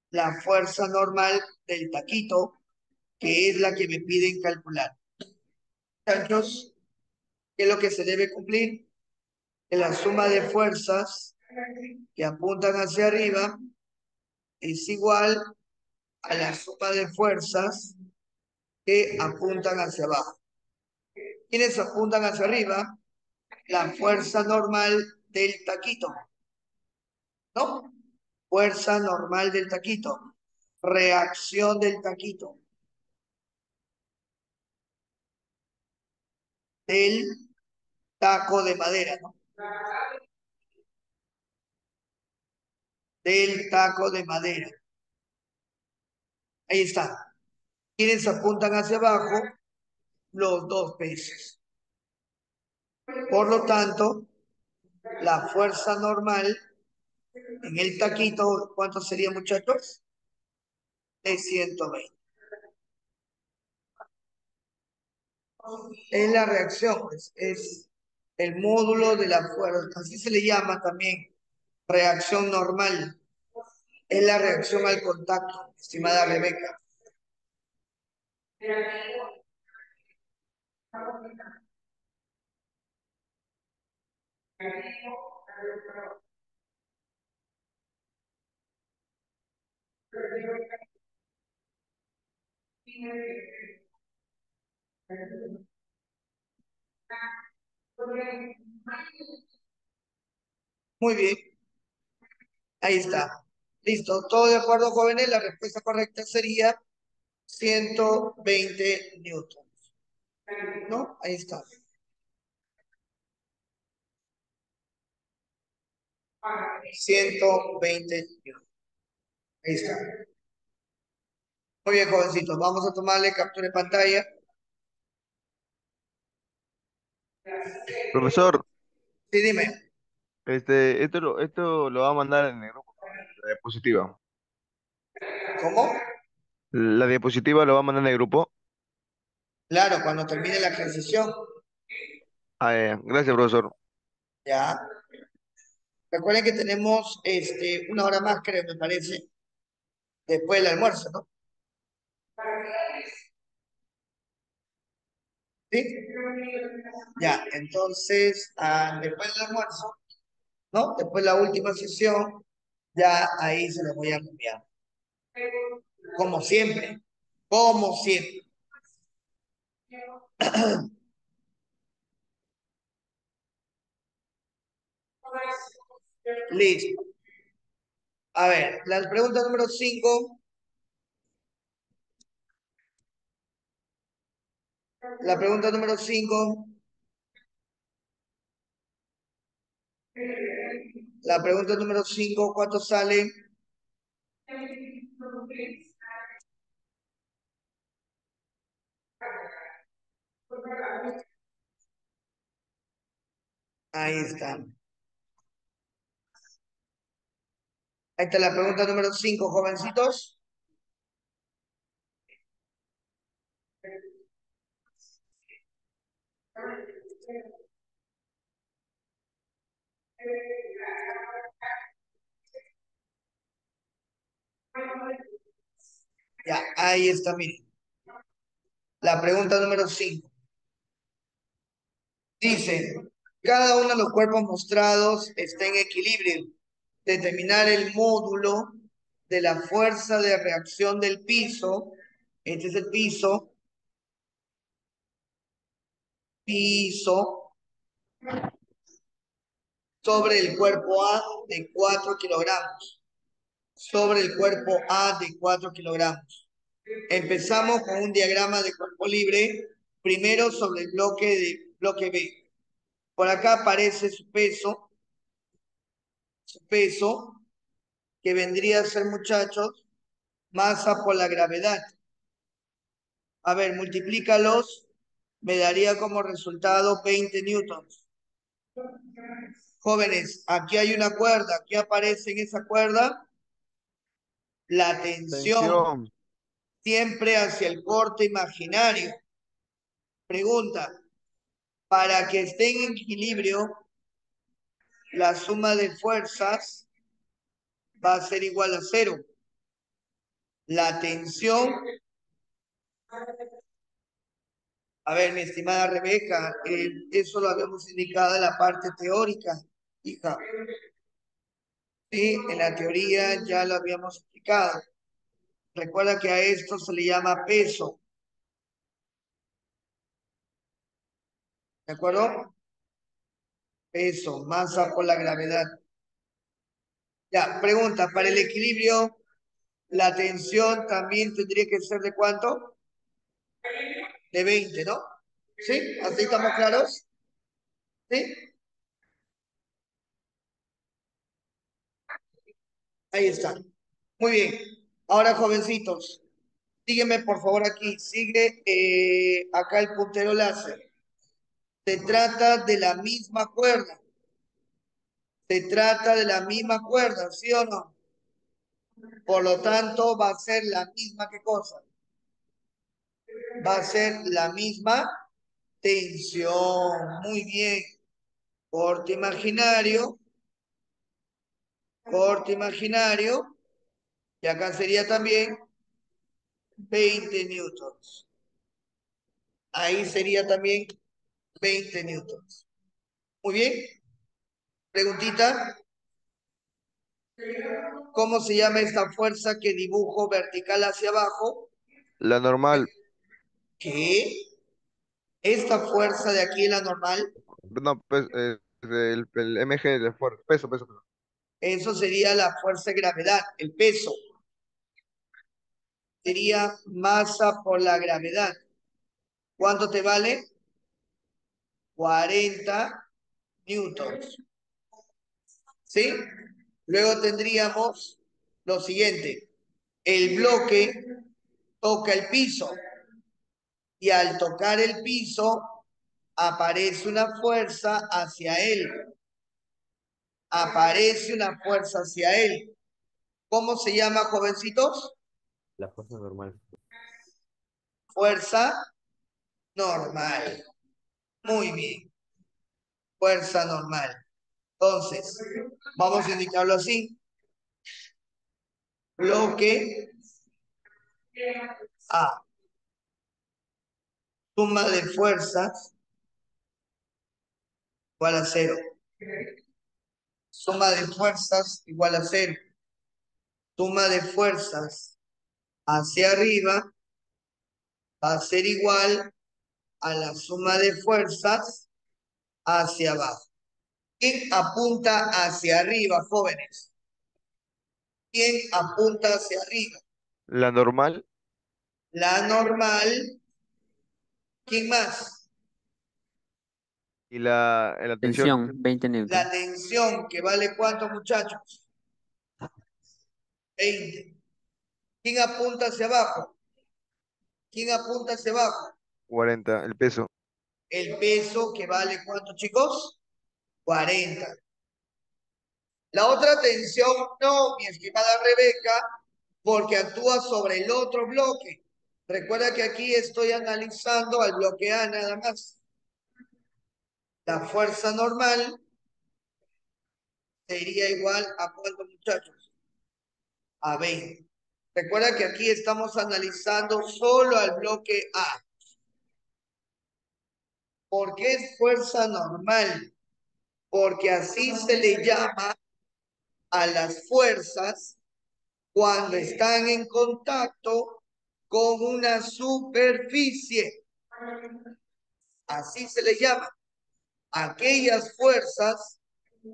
Speaker 1: la fuerza normal del taquito, que es la que me piden calcular. Muchachos, ¿qué es lo que se debe cumplir? Que la suma de fuerzas que apuntan hacia arriba es igual a la suma de fuerzas que apuntan hacia abajo. ¿Quiénes apuntan hacia arriba? La fuerza normal del taquito, ¿no? Fuerza normal del taquito. Reacción del taquito. Del taco de madera, ¿no? Del taco de madera. Ahí está. ¿Quiénes apuntan hacia abajo? Los dos pesos. Por lo tanto, la fuerza normal en el taquito, ¿cuánto sería, muchachos? De 120. Es la reacción, es el módulo de la fuerza, así se le llama también reacción normal. Es la reacción al contacto, estimada Rebeca. Muy bien, ahí está. Listo, ¿todo de acuerdo, jóvenes? La respuesta correcta sería 120 newtons. ¿No? Ahí está. Ciento veinte newtons. Ahí está. Muy bien, jovencitos. Vamos a tomarle captura de pantalla.
Speaker 2: Profesor,
Speaker 1: Sí, dime.
Speaker 2: esto lo va a mandar en el grupo, la diapositiva.
Speaker 1: ¿Cómo?
Speaker 2: La diapositiva lo va a mandar en el grupo.
Speaker 1: Claro, cuando termine la ejercicio.
Speaker 2: Ah, gracias, profesor.
Speaker 1: Ya. Recuerden que tenemos una hora más, creo, me parece, después del almuerzo, ¿no? ¿Sí? Ya, entonces, después del almuerzo, ¿no? Después la última sesión, ya ahí se los voy a enviar. Como siempre, como siempre. Listo. A ver, la pregunta número 5. La pregunta número 5. La pregunta número 5, ¿cuánto sale? Ahí está. Ahí está la pregunta número 5, jovencitos. Ya, ahí está, miren. La pregunta número 5. Dice, cada uno de los cuerpos mostrados está en equilibrio. Determinar el módulo de la fuerza de reacción del piso. Este es el piso. Piso sobre el cuerpo A de 4 kilogramos. Sobre el cuerpo A de 4 kilogramos. Empezamos con un diagrama de cuerpo libre. Primero sobre el bloque B. Por acá aparece su peso. Su peso, que vendría a ser, muchachos, masa por la gravedad. A ver, multiplícalos. Me daría como resultado 20 newtons. Jóvenes, aquí hay una cuerda. ¿Qué aparece en esa cuerda? La tensión.
Speaker 2: Tensión.
Speaker 1: Siempre hacia el corte imaginario. Pregunta, para que estén en equilibrio, la suma de fuerzas va a ser igual a 0. La tensión, a ver, mi estimada Rebeca, eso lo habíamos indicado en la parte teórica, hija. Sí, en la teoría ya lo habíamos explicado. Recuerda que a esto se le llama peso. ¿De acuerdo? Peso, masa por la gravedad. Ya, pregunta, para el equilibrio, la tensión también tendría que ser ¿de cuánto? De 20, ¿no? ¿Sí? ¿Así estamos claros? ¿Sí? Ahí está. Muy bien. Ahora, jovencitos, sígueme por favor aquí. Sigue acá el puntero láser. Se trata de la misma cuerda. Se trata de la misma cuerda, ¿sí o no? Por lo tanto, va a ser la misma, ¿qué cosa? Va a ser la misma tensión. Muy bien. Corte imaginario. Corte imaginario. Y acá sería también 20 newtons. Ahí sería también 20 newtons. Muy bien. Preguntita. ¿Cómo se llama esta fuerza que dibujo vertical hacia abajo?
Speaker 2: La normal.
Speaker 1: ¿Qué? Esta fuerza de aquí es la normal.
Speaker 2: No, pues, el mg de fuerza. Peso, peso, peso.
Speaker 1: Eso sería la fuerza de gravedad, el peso. Sería masa por la gravedad. ¿Cuánto te vale? 40 newtons. ¿Sí? Luego tendríamos lo siguiente. El bloque toca el piso y al tocar el piso aparece una fuerza hacia él. Aparece una fuerza hacia él. ¿Cómo se llama, jovencitos?
Speaker 7: La fuerza normal.
Speaker 1: Fuerza normal. Muy bien. Fuerza normal. Entonces, vamos a indicarlo así. Bloque A. Suma de fuerzas igual a cero. Suma de fuerzas igual a cero. Suma de fuerzas hacia arriba va a ser igual a la suma de fuerzas hacia abajo. ¿Quién apunta hacia arriba, jóvenes? ¿Quién apunta hacia arriba?
Speaker 2: La normal,
Speaker 1: La normal. ¿Quién más?
Speaker 2: y la tensión.
Speaker 6: Tensión, 20
Speaker 1: La
Speaker 6: newton.
Speaker 1: tensión, que vale ¿cuánto, muchachos? 20. ¿Quién apunta hacia abajo? ¿Quién apunta hacia abajo?
Speaker 2: 40, el peso.
Speaker 1: El peso, que vale ¿cuánto, chicos? 40. La otra tensión, no, mi estimada Rebeca, porque actúa sobre el otro bloque. Recuerda que aquí estoy analizando al bloque A nada más. La fuerza normal sería igual a ¿cuánto, muchachos? A 20. Recuerda que aquí estamos analizando solo al bloque A. ¿Por qué es fuerza normal? Porque así se le llama a las fuerzas cuando están en contacto con una superficie. Así se le llama. Aquellas fuerzas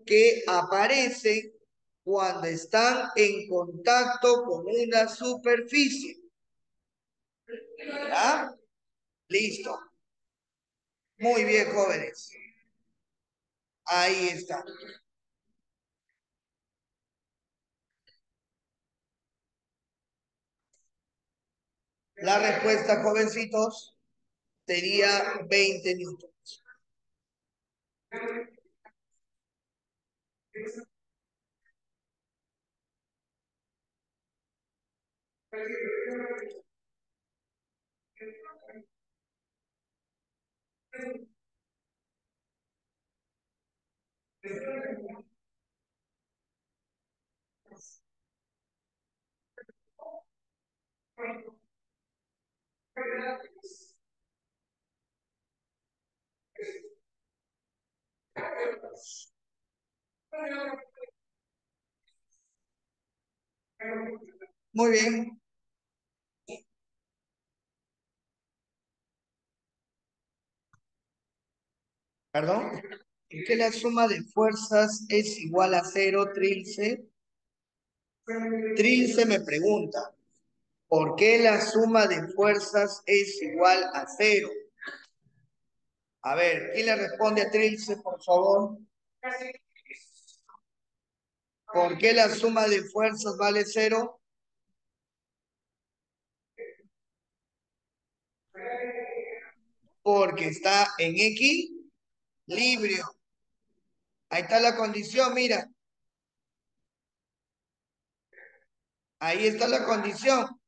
Speaker 1: que aparecen cuando están en contacto con una superficie. ¿Ya? Listo. Muy bien, jóvenes. Ahí está. La respuesta, jovencitos, sería 20 newtons. Muy bien. ¿Perdón? ¿En qué la suma de fuerzas es igual a cero, Trilce? Trilce me pregunta, ¿por qué la suma de fuerzas es igual a cero? A ver, ¿quién le responde a Trilce, por favor? ¿Por qué la suma de fuerzas vale cero? Porque está en equilibrio. Ahí está la condición, mira. Ahí está la condición.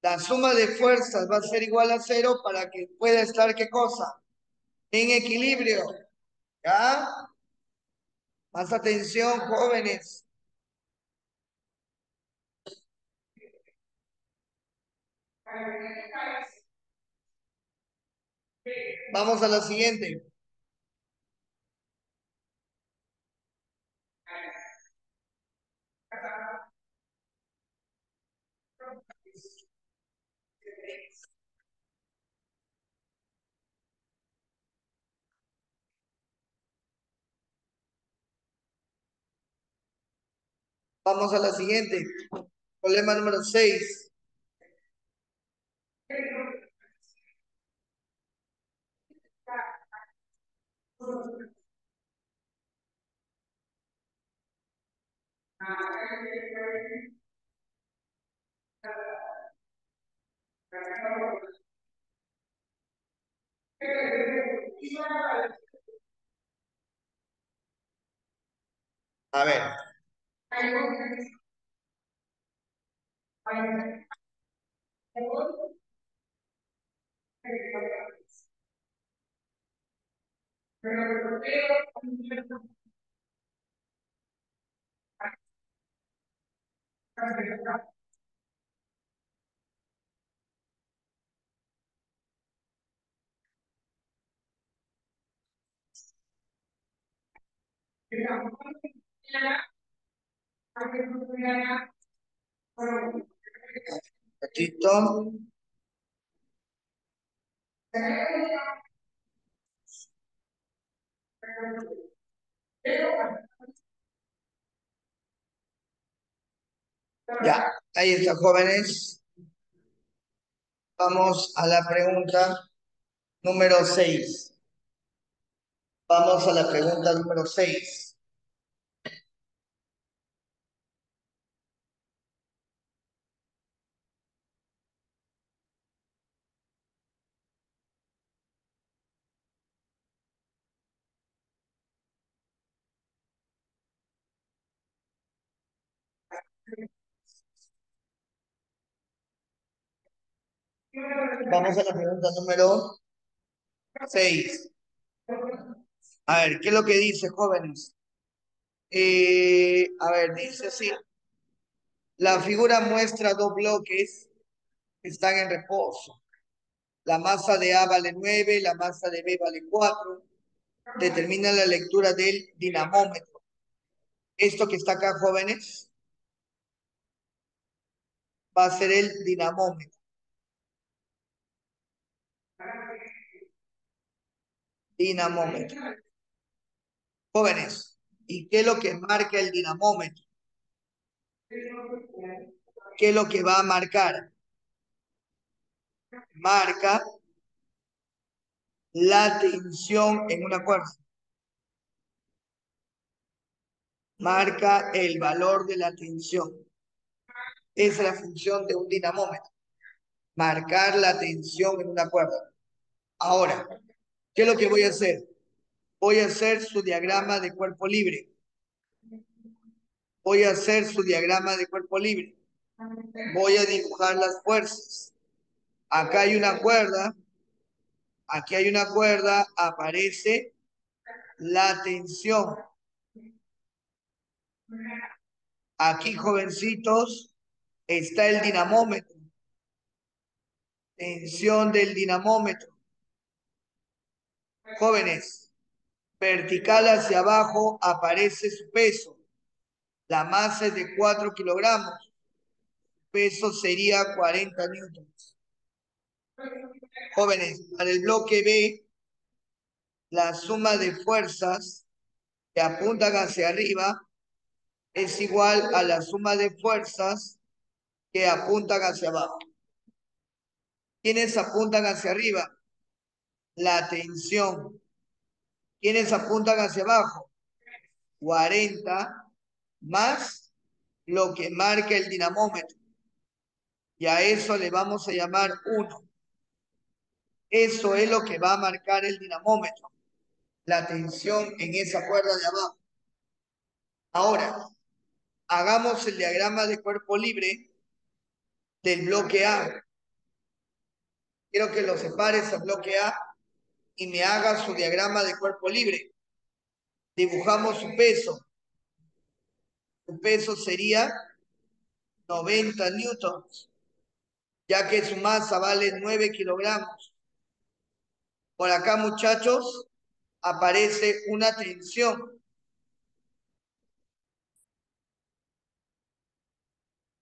Speaker 1: La suma de fuerzas va a ser igual a cero para que pueda estar, ¿qué cosa? En equilibrio. ¿Ya? Más atención, jóvenes. Vamos a la siguiente. Vamos a la siguiente. Problema número 6. A ver. Ratito. Ya, ahí está, jóvenes. Vamos a la pregunta número 6. Vamos a la pregunta número 6. Vamos a la pregunta número 6. A ver, ¿qué es lo que dice, jóvenes? A ver, dice así. La figura muestra dos bloques que están en reposo. La masa de A vale 9, la masa de B vale 4. Determina la lectura del dinamómetro. Esto que está acá, jóvenes, va a ser el dinamómetro. Dinamómetro. Jóvenes, ¿y qué es lo que marca el dinamómetro? ¿Qué es lo que va a marcar? Marca la tensión en una cuerda. Marca el valor de la tensión. Esa es la función de un dinamómetro. Marcar la tensión en una cuerda. Ahora, ¿qué es lo que voy a hacer? Voy a hacer su diagrama de cuerpo libre. Voy a hacer su diagrama de cuerpo libre. Voy a dibujar las fuerzas. Acá hay una cuerda. Aquí hay una cuerda. Aparece la tensión. Aquí, jovencitos, está el dinamómetro. Tensión del dinamómetro. Jóvenes, vertical hacia abajo aparece su peso. La masa es de 4 kilogramos. Peso sería 40 newtons. Jóvenes, para el bloque B, la suma de fuerzas que apuntan hacia arriba es igual a la suma de fuerzas que apuntan hacia abajo. ¿Quiénes apuntan hacia arriba? La tensión. ¿Quiénes apuntan hacia abajo? 40 más lo que marca el dinamómetro. Y a eso le vamos a llamar 1. Eso es lo que va a marcar el dinamómetro. La tensión en esa cuerda de abajo. Ahora, hagamos el diagrama de cuerpo libre del bloque A. Quiero que lo separes al bloque A y me haga su diagrama de cuerpo libre. Dibujamos su peso. Su peso sería 90 newtons, ya que su masa vale 9 kilogramos. Por acá, muchachos, aparece una tensión.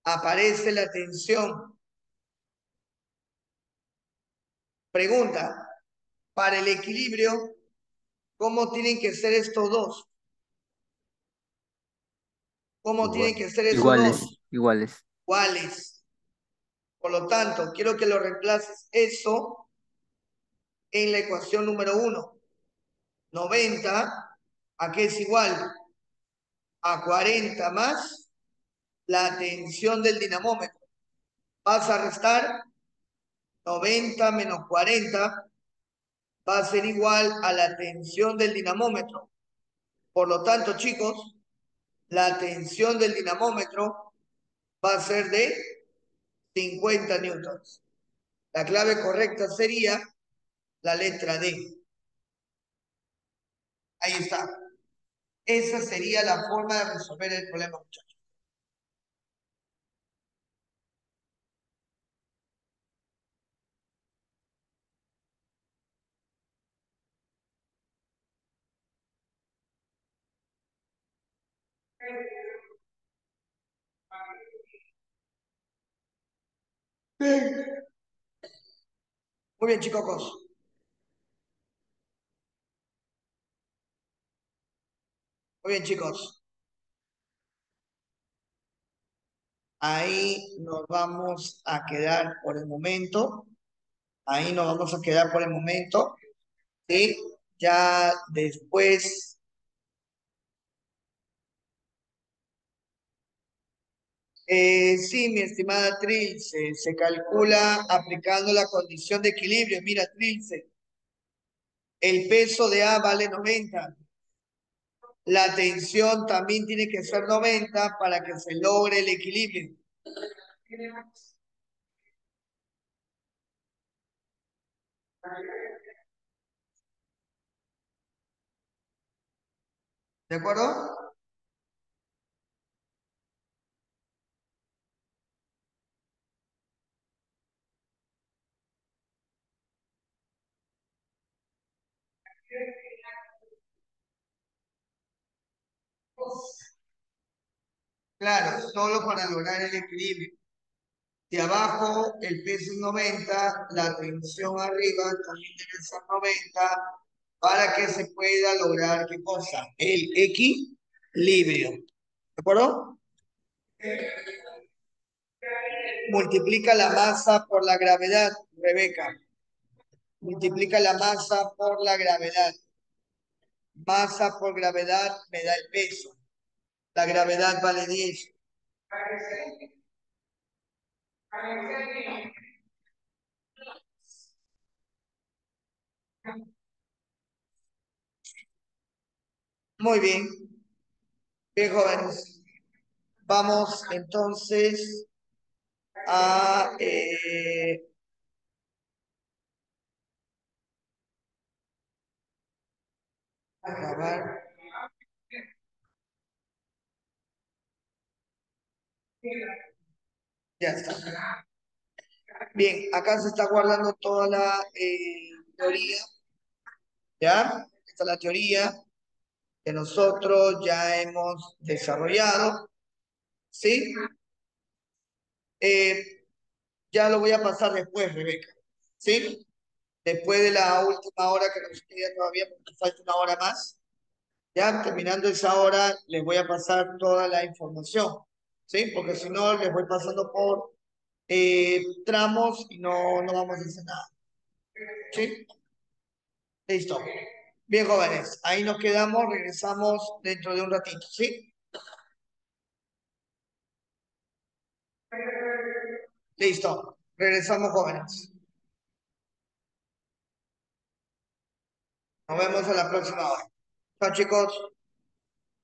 Speaker 1: Aparece la tensión. Pregunta, para el equilibrio, ¿cómo tienen que ser estos dos? ¿Cómo tienen que ser esos dos?
Speaker 6: Iguales.
Speaker 1: Iguales. Por lo tanto, quiero que lo reemplaces eso en la ecuación número 1. 90, ¿a qué es igual? A 40 más la tensión del dinamómetro. Vas a restar 90 menos 40, va a ser igual a la tensión del dinamómetro. Por lo tanto, chicos, la tensión del dinamómetro va a ser de 50 newtons. La clave correcta sería la letra D. Ahí está. Esa sería la forma de resolver el problema, muchachos. Muy bien, chicos. Muy bien, chicos. Ahí nos vamos a quedar por el momento. Ahí nos vamos a quedar por el momento. ¿Sí? Ya después, sí, mi estimada Trilce, se calcula aplicando la condición de equilibrio. Mira, Trilce, el peso de A vale 90. La tensión también tiene que ser 90 para que se logre el equilibrio. ¿De acuerdo? Claro, solo para lograr el equilibrio. De abajo el peso es 90, la tensión arriba también debe ser 90 para que se pueda lograr, ¿qué cosa? El equilibrio. ¿De acuerdo? Multiplica la masa por la gravedad, Rebeca. Multiplica la masa por la gravedad. Masa por gravedad me da el peso. La gravedad vale 10. Muy bien. Bien, jóvenes. Vamos entonces a grabar. Ya está. Bien, acá se está guardando toda la teoría, ¿ya? Esta es la teoría que nosotros ya hemos desarrollado, ¿sí? Eh, ya lo voy a pasar después, Rebeca, ¿sí? Después de la última hora que nos queda todavía, porque falta una hora más, ya terminando esa hora, les voy a pasar toda la información, ¿sí? Porque si no, les voy pasando por tramos y no vamos a hacer nada, ¿sí? Listo. Bien, jóvenes, ahí nos quedamos, regresamos dentro de un ratito, ¿sí? Listo, regresamos, jóvenes. Nos vemos a la próxima hora. Chao, chicos.